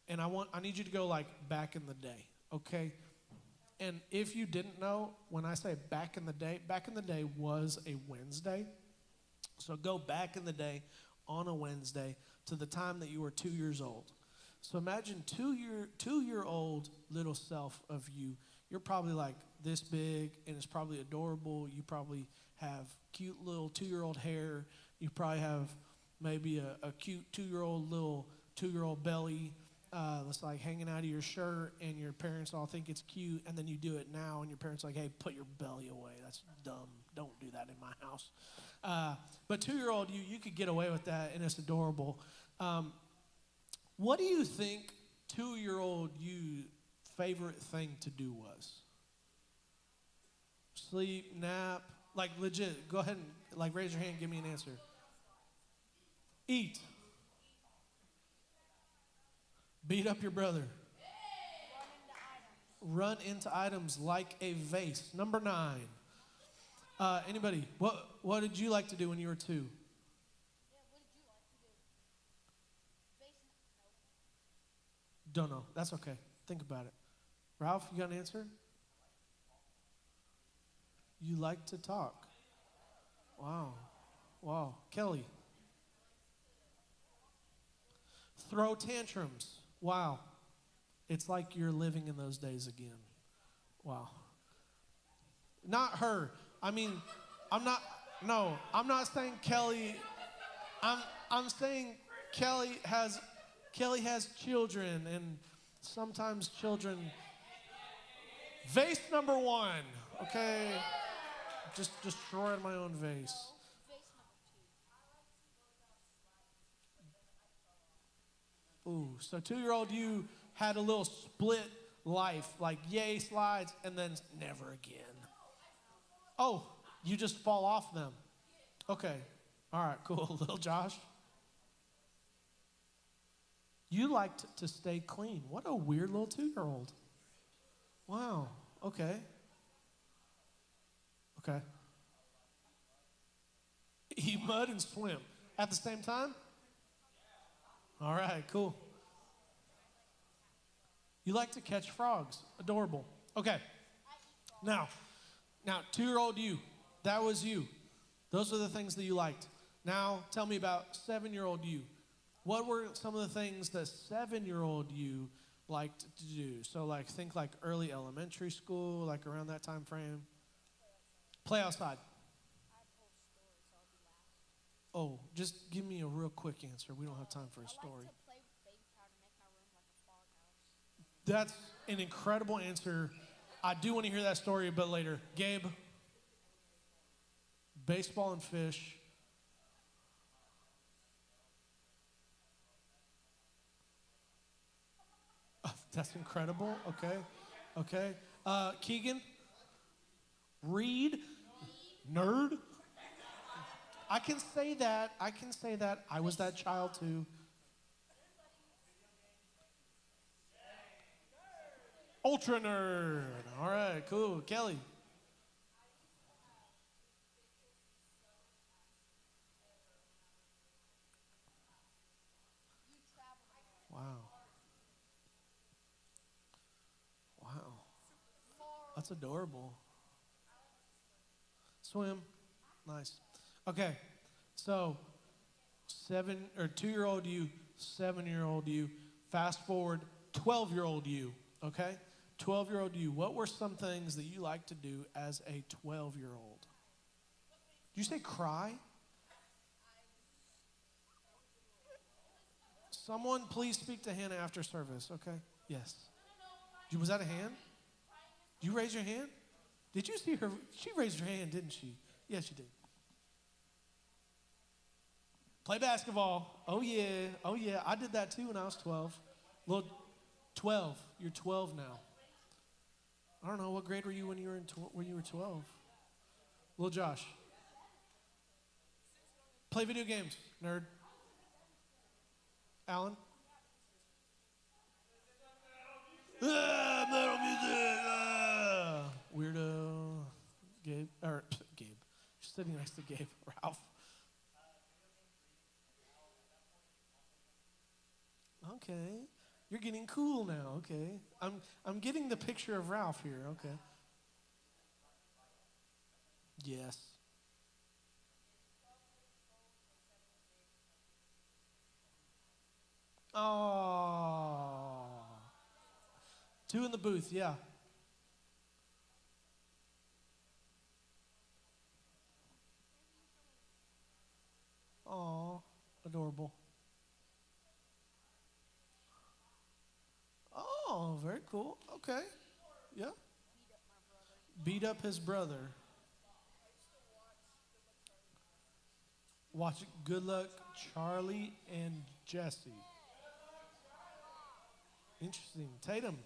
and I need you to go like back in the day, okay? And if you didn't know, when I say back in the day was a Wednesday. So go back in the day on a Wednesday to the time that you were 2 years old. So imagine two-year-old little self of you. You're probably like this big, and it's probably adorable. You probably have cute little 2-year-old hair. You probably have maybe a cute 2-year-old belly that's like hanging out of your shirt, and your parents all think it's cute, and then you do it now, and your parents are like, hey, put your belly away. That's dumb. Don't do that in my house. But 2-year-old you could get away with that, and it's adorable. What do you think 2-year-old you favorite thing to do was? Sleep, nap, like legit. Go ahead and like raise your hand, give me an answer. Eat. Beat up your brother. Run into items like a vase. Number 9. Anybody? What did you like to do when you were 2? Don't know. That's okay. Think about it. Ralph, you got an answer? You like to talk. Wow. Kelly. Throw tantrums. Wow. It's like you're living in those days again. Wow. Not her. I mean, I'm not saying Kelly. I'm saying Kelly has children, and sometimes children. Vase number 1, okay? Just destroyed my own vase. Ooh, so 2-year-old you had a little split life, like yay slides, and then never again. Oh, you just fall off them. Okay, all right, cool. Little Josh. You liked to stay clean. What a weird little 2-year-old. Wow, okay. Eat mud and swim at the same time? All right, cool. You like to catch frogs. Adorable. Okay. Now, 2-year-old you, that was you. Those are the things that you liked. Now, tell me about 7-year-old you. What were some of the things that 7-year-old you liked to do? So, like, think like early elementary school, like around that time frame. Play outside. Oh, just give me a real quick answer. We don't have time for a story. That's an incredible answer. I do want to hear that story a bit later. Gabe, baseball and fish. That's incredible. Okay. Keegan, read, nerd. I can say that. I was that child too. Ultra nerd. All right, cool. Kelly. Wow. That's adorable. Swim. Nice. Okay. So 2-year-old you, 7-year-old you, fast forward 12-year-old you, okay? 12-year-old you, what were some things that you like to do as a 12-year-old? Did you say cry? Someone please speak to Hannah after service, okay? Yes. Was that a hand? Did you raise your hand? Did you see her? She raised her hand, didn't she? Yes, she did. Play basketball. Oh, yeah. I did that too when I was 12. 12. You're 12 now. I don't know, what grade were you when you were when you were 12? Little Josh. Play video games, nerd. Alan? Metal music. Weirdo. Gabe. Gabe. She's sitting next to Gabe. Ralph. Okay. You're getting cool now. Okay. I'm getting the picture of Ralph here. Okay. Yes. Oh. 2 in the booth, yeah. Oh, adorable. Oh, very cool. Okay. Yeah. Beat up his brother. Watch Good Luck, Charlie, and Jesse. Interesting. Tatum.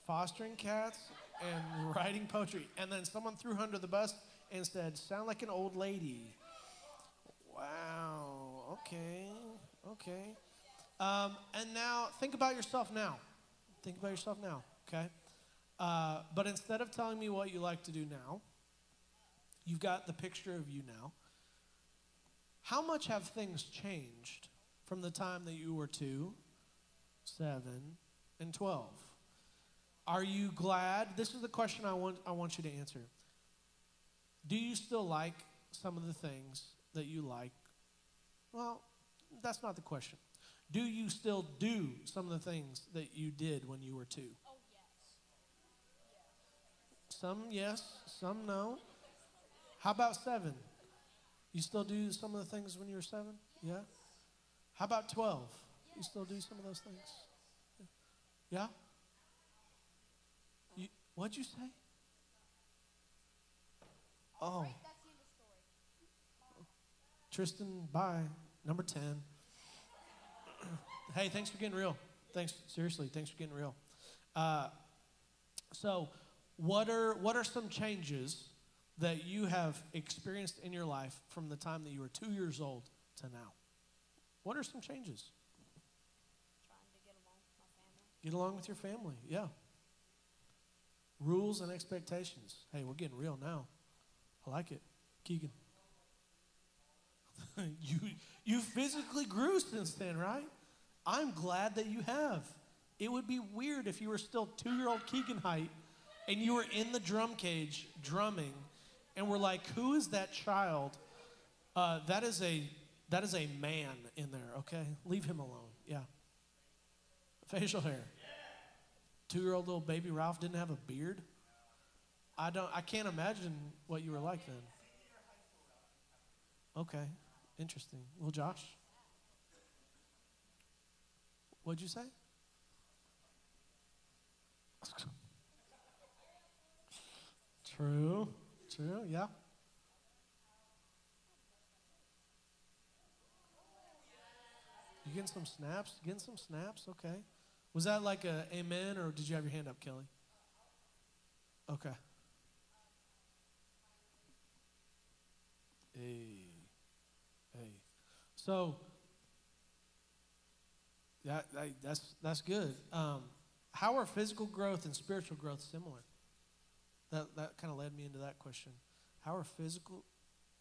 Fostering cats and writing poetry. And then someone threw her under the bus and said, sound like an old lady. Wow. Okay. Okay. And now, think about yourself now. Think about yourself now, okay? But instead of telling me what you like to do now, you've got the picture of you now. How much have things changed from the time that you were 2, 7, and 12? Are you glad? This is the question I want you to answer. Do you still like some of the things that you like? Well, that's not the question. Do you still do some of the things that you did when you were 2? Oh, yes. Some yes, some no. How about 7? You still do some of the things when you were 7? Yeah? How about 12? You still do some of those things? Yeah? What'd you say? Oh. Tristan, bye. Number 10. Hey, thanks for getting real. Thanks, seriously, thanks for getting real. So, what are some changes that you have experienced in your life from the time that you were 2 years old to now? What are some changes? Trying to get along with my family. Get along with your family, yeah. Rules and expectations. Hey, we're getting real now. I like it. Keegan. You physically grew since then, right? I'm glad that you have. It would be weird if you were still 2-year-old Keegan height and you were in the drum cage drumming and we're like, who is that child? That is a man in there, okay? Leave him alone, yeah. Facial hair. 2-year-old little baby Ralph didn't have a beard. I can't imagine what you were like then. Okay, interesting. Well, Josh, what'd you say? True, yeah. You getting some snaps? Getting some snaps? Okay. Was that like a amen, or did you have your hand up, Kelly? Okay. Hey. So that's good. How are physical growth and spiritual growth similar? That kind of led me into that question. How are physical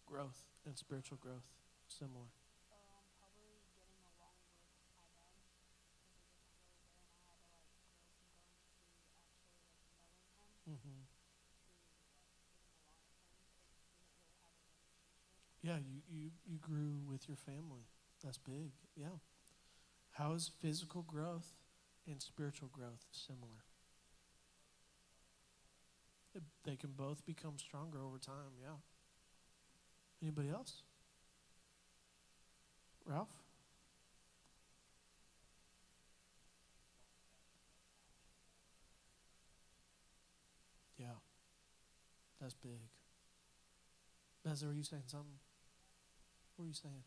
growth and spiritual growth similar? Probably getting along with my dad because he wasn't really there, and I had to like grow from going to actually like knowing him. Mm-hmm. To getting along with him because we didn't really have a relationship. Yeah, you grew with your family. That's big. Yeah. How is physical growth and spiritual growth similar? They can both become stronger over time, yeah. Anybody else? Ralph? Yeah. That's big. Bezza, were you saying something? What were you saying?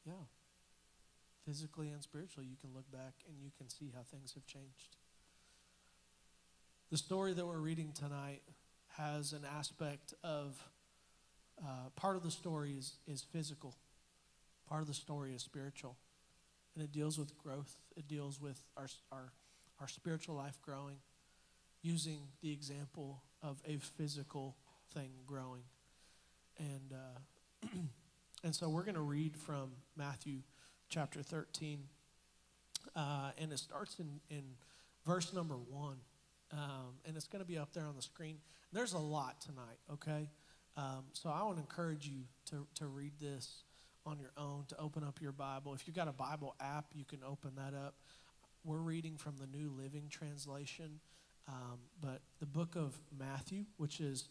Yeah. Physically and spiritually, you can look back and you can see how things have changed. The story that we're reading tonight has an aspect of, part of the story is physical. Part of the story is spiritual. And it deals with growth. It deals with our spiritual life growing, using the example of a physical thing growing. And and so we're going to read from Matthew chapter 13. And it starts in verse number 1. And it's going to be up there on the screen. There's a lot tonight, okay? So I want to encourage you to read this on your own, to open up your Bible. If you've got a Bible app, you can open that up. We're reading from the New Living Translation. But the book of Matthew, which is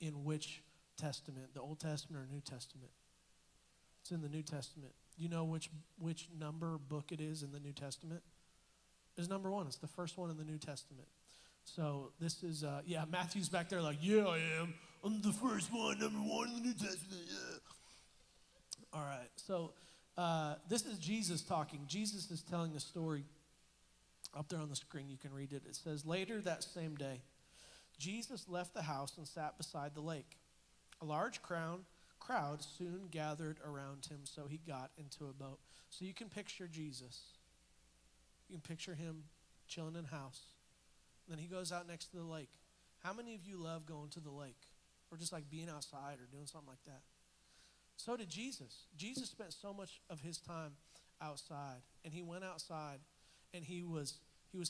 in which Testament? The Old Testament or New Testament? It's in the New Testament. You know which number book it is in the New Testament? It's number 1. It's the first one in the New Testament. So this is, Matthew's back there like, yeah, I am. I'm the first one, number 1 in the New Testament, yeah. All right, so this is Jesus talking. Jesus is telling a story. Up there on the screen, you can read it. It says, later that same day, Jesus left the house and sat beside the lake. A large crowd soon gathered around him, so he got into a boat. So you can picture Jesus. You can picture him chilling in a house. Then he goes out next to the lake. How many of you love going to the lake? Or just like being outside or doing something like that? So did Jesus. Jesus spent so much of his time outside. And he went outside and he was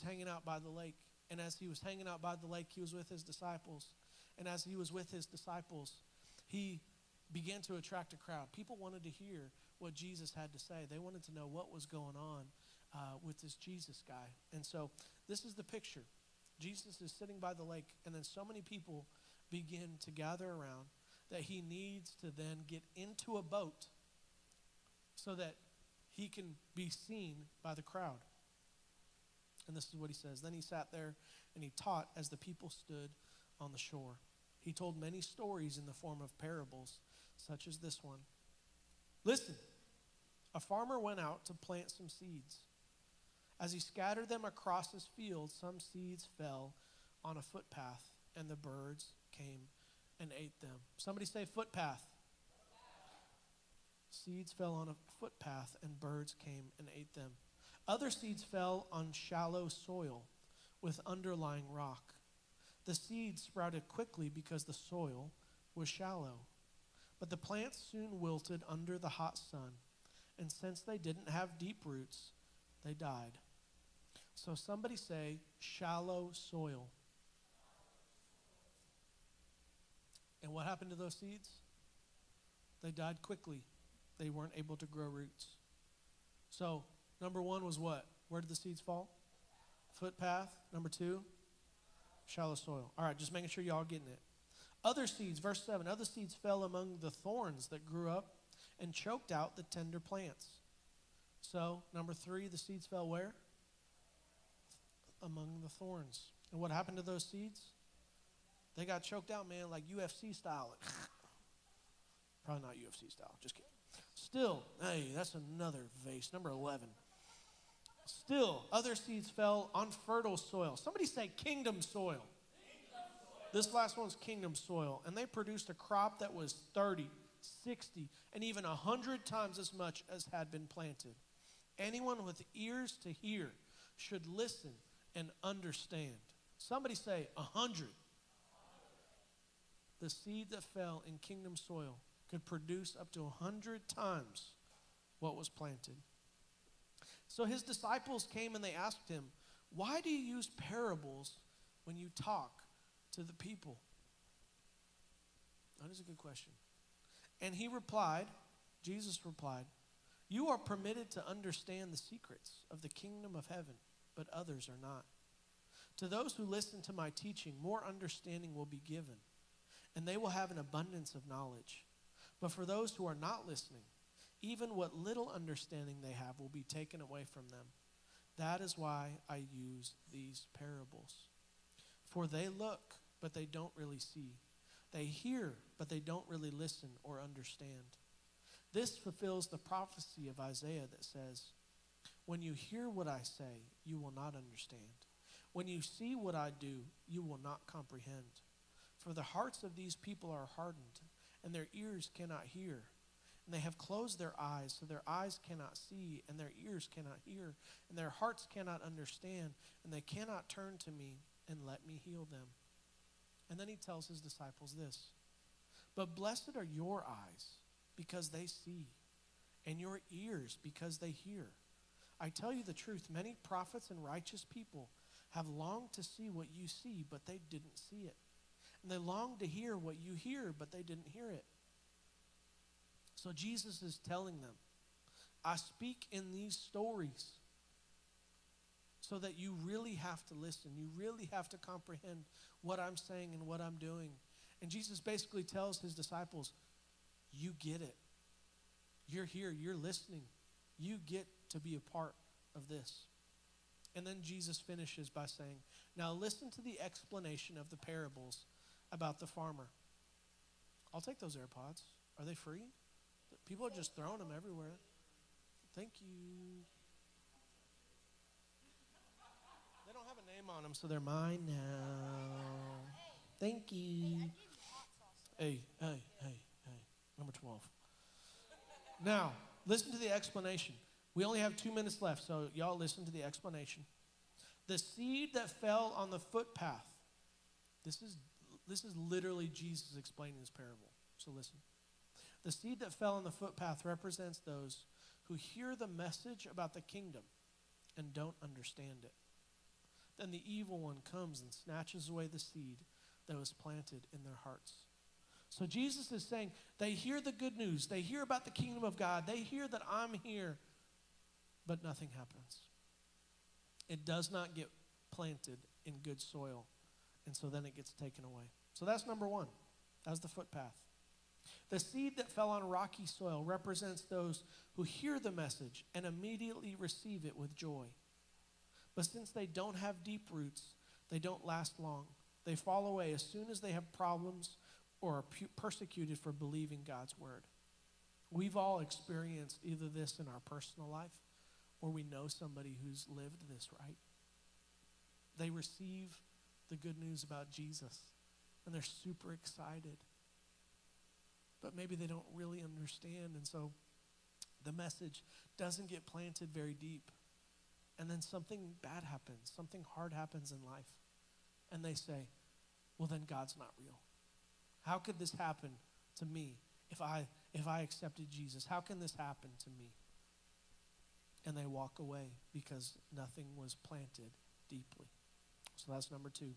hanging out by the lake. And as he was hanging out by the lake, he was with his disciples. And as he was with his disciples, he began to attract a crowd. People wanted to hear what Jesus had to say. They wanted to know what was going on with this Jesus guy. And so this is the picture. Jesus is sitting by the lake, and then so many people begin to gather around that he needs to then get into a boat so that he can be seen by the crowd. And this is what he says. Then he sat there and he taught as the people stood on the shore. He told many stories in the form of parables, such as this one. Listen, a farmer went out to plant some seeds. As he scattered them across his field, some seeds fell on a footpath, and the birds came and ate them. Somebody say footpath. Seeds fell on a footpath, and birds came and ate them. Other seeds fell on shallow soil with underlying rock. The seeds sprouted quickly because the soil was shallow. But the plants soon wilted under the hot sun, and since they didn't have deep roots, they died. So somebody say, shallow soil. And what happened to those seeds? They died quickly. They weren't able to grow roots. So, number 1 was what? Where did the seeds fall? Footpath. Number 2, shallow soil. All right, just making sure y'all getting it. Other seeds, verse 7, other seeds fell among the thorns that grew up and choked out the tender plants. So, number 3, the seeds fell where? Among the thorns. And what happened to those seeds? They got choked out, man, like UFC style. Probably not UFC style, just kidding. Still, hey, that's another vase, number 11. Still, other seeds fell on fertile soil. Somebody say kingdom soil. This last one's kingdom soil. And they produced a crop that was 30, 60, and even 100 times as much as had been planted. Anyone with ears to hear should listen and understand. Somebody say 100. The seed that fell in kingdom soil could produce up to 100 times what was planted. So his disciples came and they asked him, why do you use parables when you talk to the people? That is a good question. And he replied, Jesus replied, you are permitted to understand the secrets of the kingdom of heaven, but others are not. To those who listen to my teaching, more understanding will be given, and they will have an abundance of knowledge. But for those who are not listening, even what little understanding they have will be taken away from them. That is why I use these parables. For they look, but they don't really see. They hear, but they don't really listen or understand. This fulfills the prophecy of Isaiah that says, when you hear what I say, you will not understand. When you see what I do, you will not comprehend. For the hearts of these people are hardened, and their ears cannot hear. And they have closed their eyes, so their eyes cannot see, and their ears cannot hear, and their hearts cannot understand, and they cannot turn to me and let me heal them. And then he tells his disciples this, but blessed are your eyes, because they see, and your ears, because they hear. I tell you the truth, many prophets and righteous people have longed to see what you see, but they didn't see it. And they longed to hear what you hear, but they didn't hear it. So Jesus is telling them, I speak in these stories so that you really have to listen. You really have to comprehend what I'm saying and what I'm doing. And Jesus basically tells his disciples, you get it. You're here. You're listening. You get to be a part of this. And then Jesus finishes by saying, now listen to the explanation of the parables about the farmer. I'll take those AirPods. Are they free? People are just throwing them everywhere. Thank you. They don't have a name on them, so they're mine now. Thank you. Hey. Number 12. Now, listen to the explanation. We only have 2 minutes left, so y'all listen to the explanation. The seed that fell on the footpath. This is literally Jesus explaining this parable. So listen. The seed that fell on the footpath represents those who hear the message about the kingdom and don't understand it. Then the evil one comes and snatches away the seed that was planted in their hearts. So Jesus is saying they hear the good news. They hear about the kingdom of God. They hear that I'm here, but nothing happens. It does not get planted in good soil, and so then it gets taken away. So that's number one. That's the footpath. The seed that fell on rocky soil represents those who hear the message and immediately receive it with joy. But since they don't have deep roots, they don't last long. They fall away as soon as they have problems or are persecuted for believing God's word. We've all experienced either this in our personal life or we know somebody who's lived this, right? They receive the good news about Jesus and they're super excited. But maybe they don't really understand, and so the message doesn't get planted very deep. And then something bad happens, something hard happens in life. And they say, well, then God's not real. How could this happen to me if I accepted Jesus? How can this happen to me? And they walk away because nothing was planted deeply. So that's number two.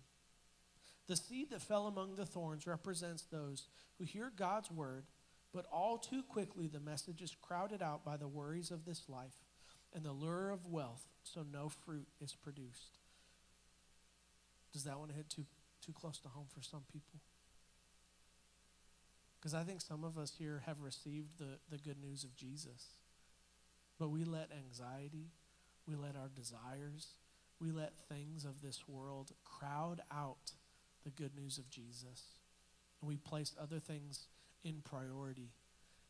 The seed that fell among the thorns represents those who hear God's word, but all too quickly the message is crowded out by the worries of this life and the lure of wealth, so no fruit is produced. Does that one hit too close to home for some people? Because I think some of us here have received the good news of Jesus, but we let anxiety, we let our desires, we let things of this world crowd out the good news of Jesus. And we place other things in priority.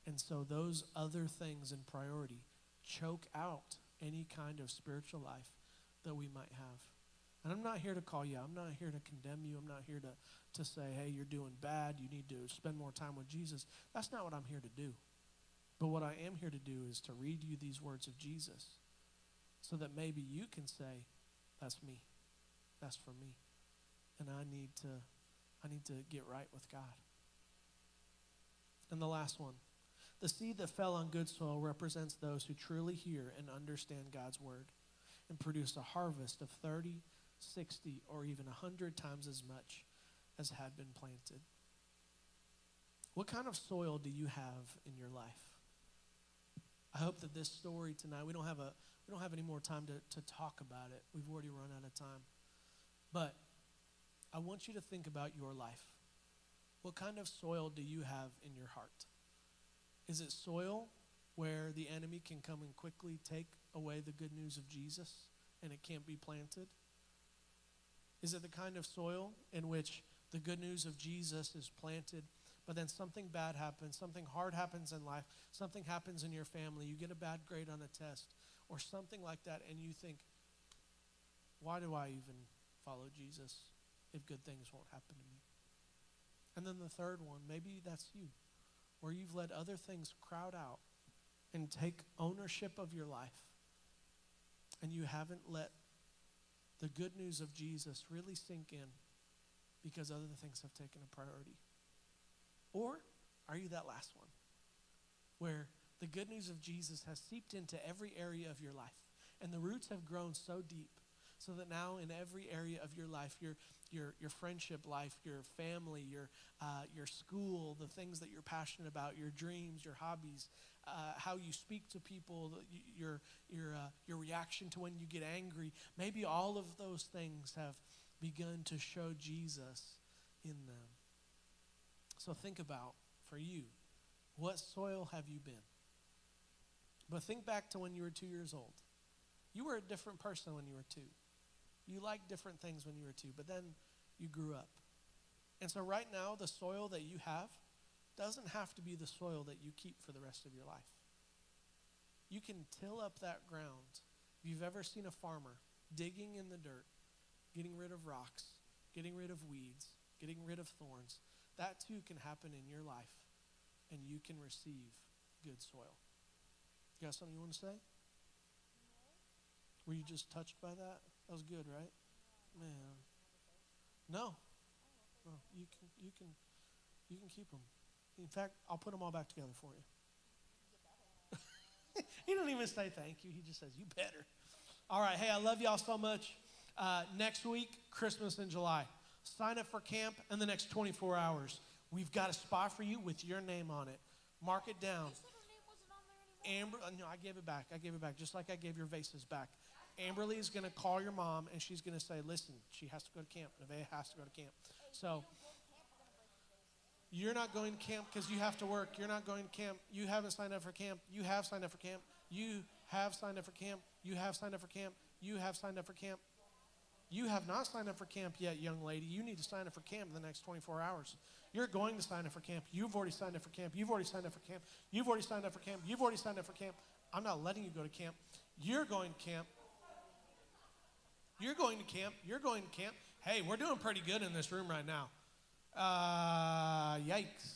And so those other things in priority choke out any kind of spiritual life that we might have. And I'm not here to call you out. I'm not here to condemn you. I'm not here to say, hey, you're doing bad. You need to spend more time with Jesus. That's not what I'm here to do. But what I am here to do is to read you these words of Jesus so that maybe you can say, that's me. That's for me. And I need to get right with God. And the last one, the seed that fell on good soil represents those who truly hear and understand God's word and produce a harvest of 30, 60, or even 100 times as much as had been planted. What kind of soil do you have in your life? I hope that this story tonight, we don't have any more time to talk about it. We've already run out of time. But I want you to think about your life. What kind of soil do you have in your heart? Is it soil where the enemy can come and quickly take away the good news of Jesus and it can't be planted? Is it the kind of soil in which the good news of Jesus is planted, but then something bad happens, something hard happens in life, something happens in your family, you get a bad grade on a test, or something like that, and you think, why do I even follow Jesus if good things won't happen to me? And then the third one, maybe that's you, where you've let other things crowd out and take ownership of your life, and you haven't let the good news of Jesus really sink in because other things have taken a priority. Or are you that last one, where the good news of Jesus has seeped into every area of your life, and the roots have grown so deep so that now in every area of your life, your friendship life, your family, your school, the things that you're passionate about, your dreams, your hobbies, how you speak to people, your reaction to when you get angry, maybe all of those things have begun to show Jesus in them. So think about, for you, what soil have you been? But think back to when you were 2 years old. You were a different person when you were 2. You liked different things when you were 2, but then you grew up. And so right now, the soil that you have doesn't have to be the soil that you keep for the rest of your life. You can till up that ground. If you've ever seen a farmer digging in the dirt, getting rid of rocks, getting rid of weeds, getting rid of thorns, that too can happen in your life, and you can receive good soil. You got something you want to say? Were you just touched by that? That was good, right? Man. No. No, you can keep them. In fact, I'll put them all back together for you. He don't even say thank you. He just says, you better. All right. Hey, I love y'all so much. Next week, Christmas in July. Sign up for camp in the next 24 hours. We've got a spot for you with your name on it. Mark it down. Amber, no, I gave it back. Just like I gave your vases back. Amberly is going to call your mom, and she's going to say, listen, she has to go to camp. Nevaeh has to go to camp. So you're not going to camp because you have to work. You're not going to camp. You haven't signed up for camp. You have signed up for camp. You have signed up for camp. You have signed up for camp. You have signed up for camp. You have not signed up for camp yet, young lady. You need to sign up for camp in the next 24 hours. You're going to sign up for camp. You've already signed up for camp. You've already signed up for camp. You've already signed up for camp. You've already signed up for camp. I'm not letting you go to camp. You're going to camp. You're going to camp. You're going to camp. Hey, we're doing pretty good in this room right now. Yikes.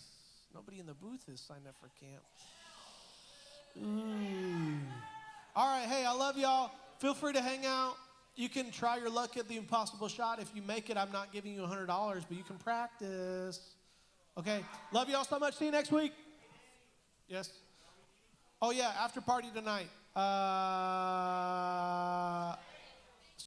Nobody in the booth has signed up for camp. Ooh. All right, hey, I love y'all. Feel free to hang out. You can try your luck at the impossible shot. If you make it, I'm not giving you $100, but you can practice. Okay, love y'all so much. See you next week. Yes. Oh, yeah, after party tonight.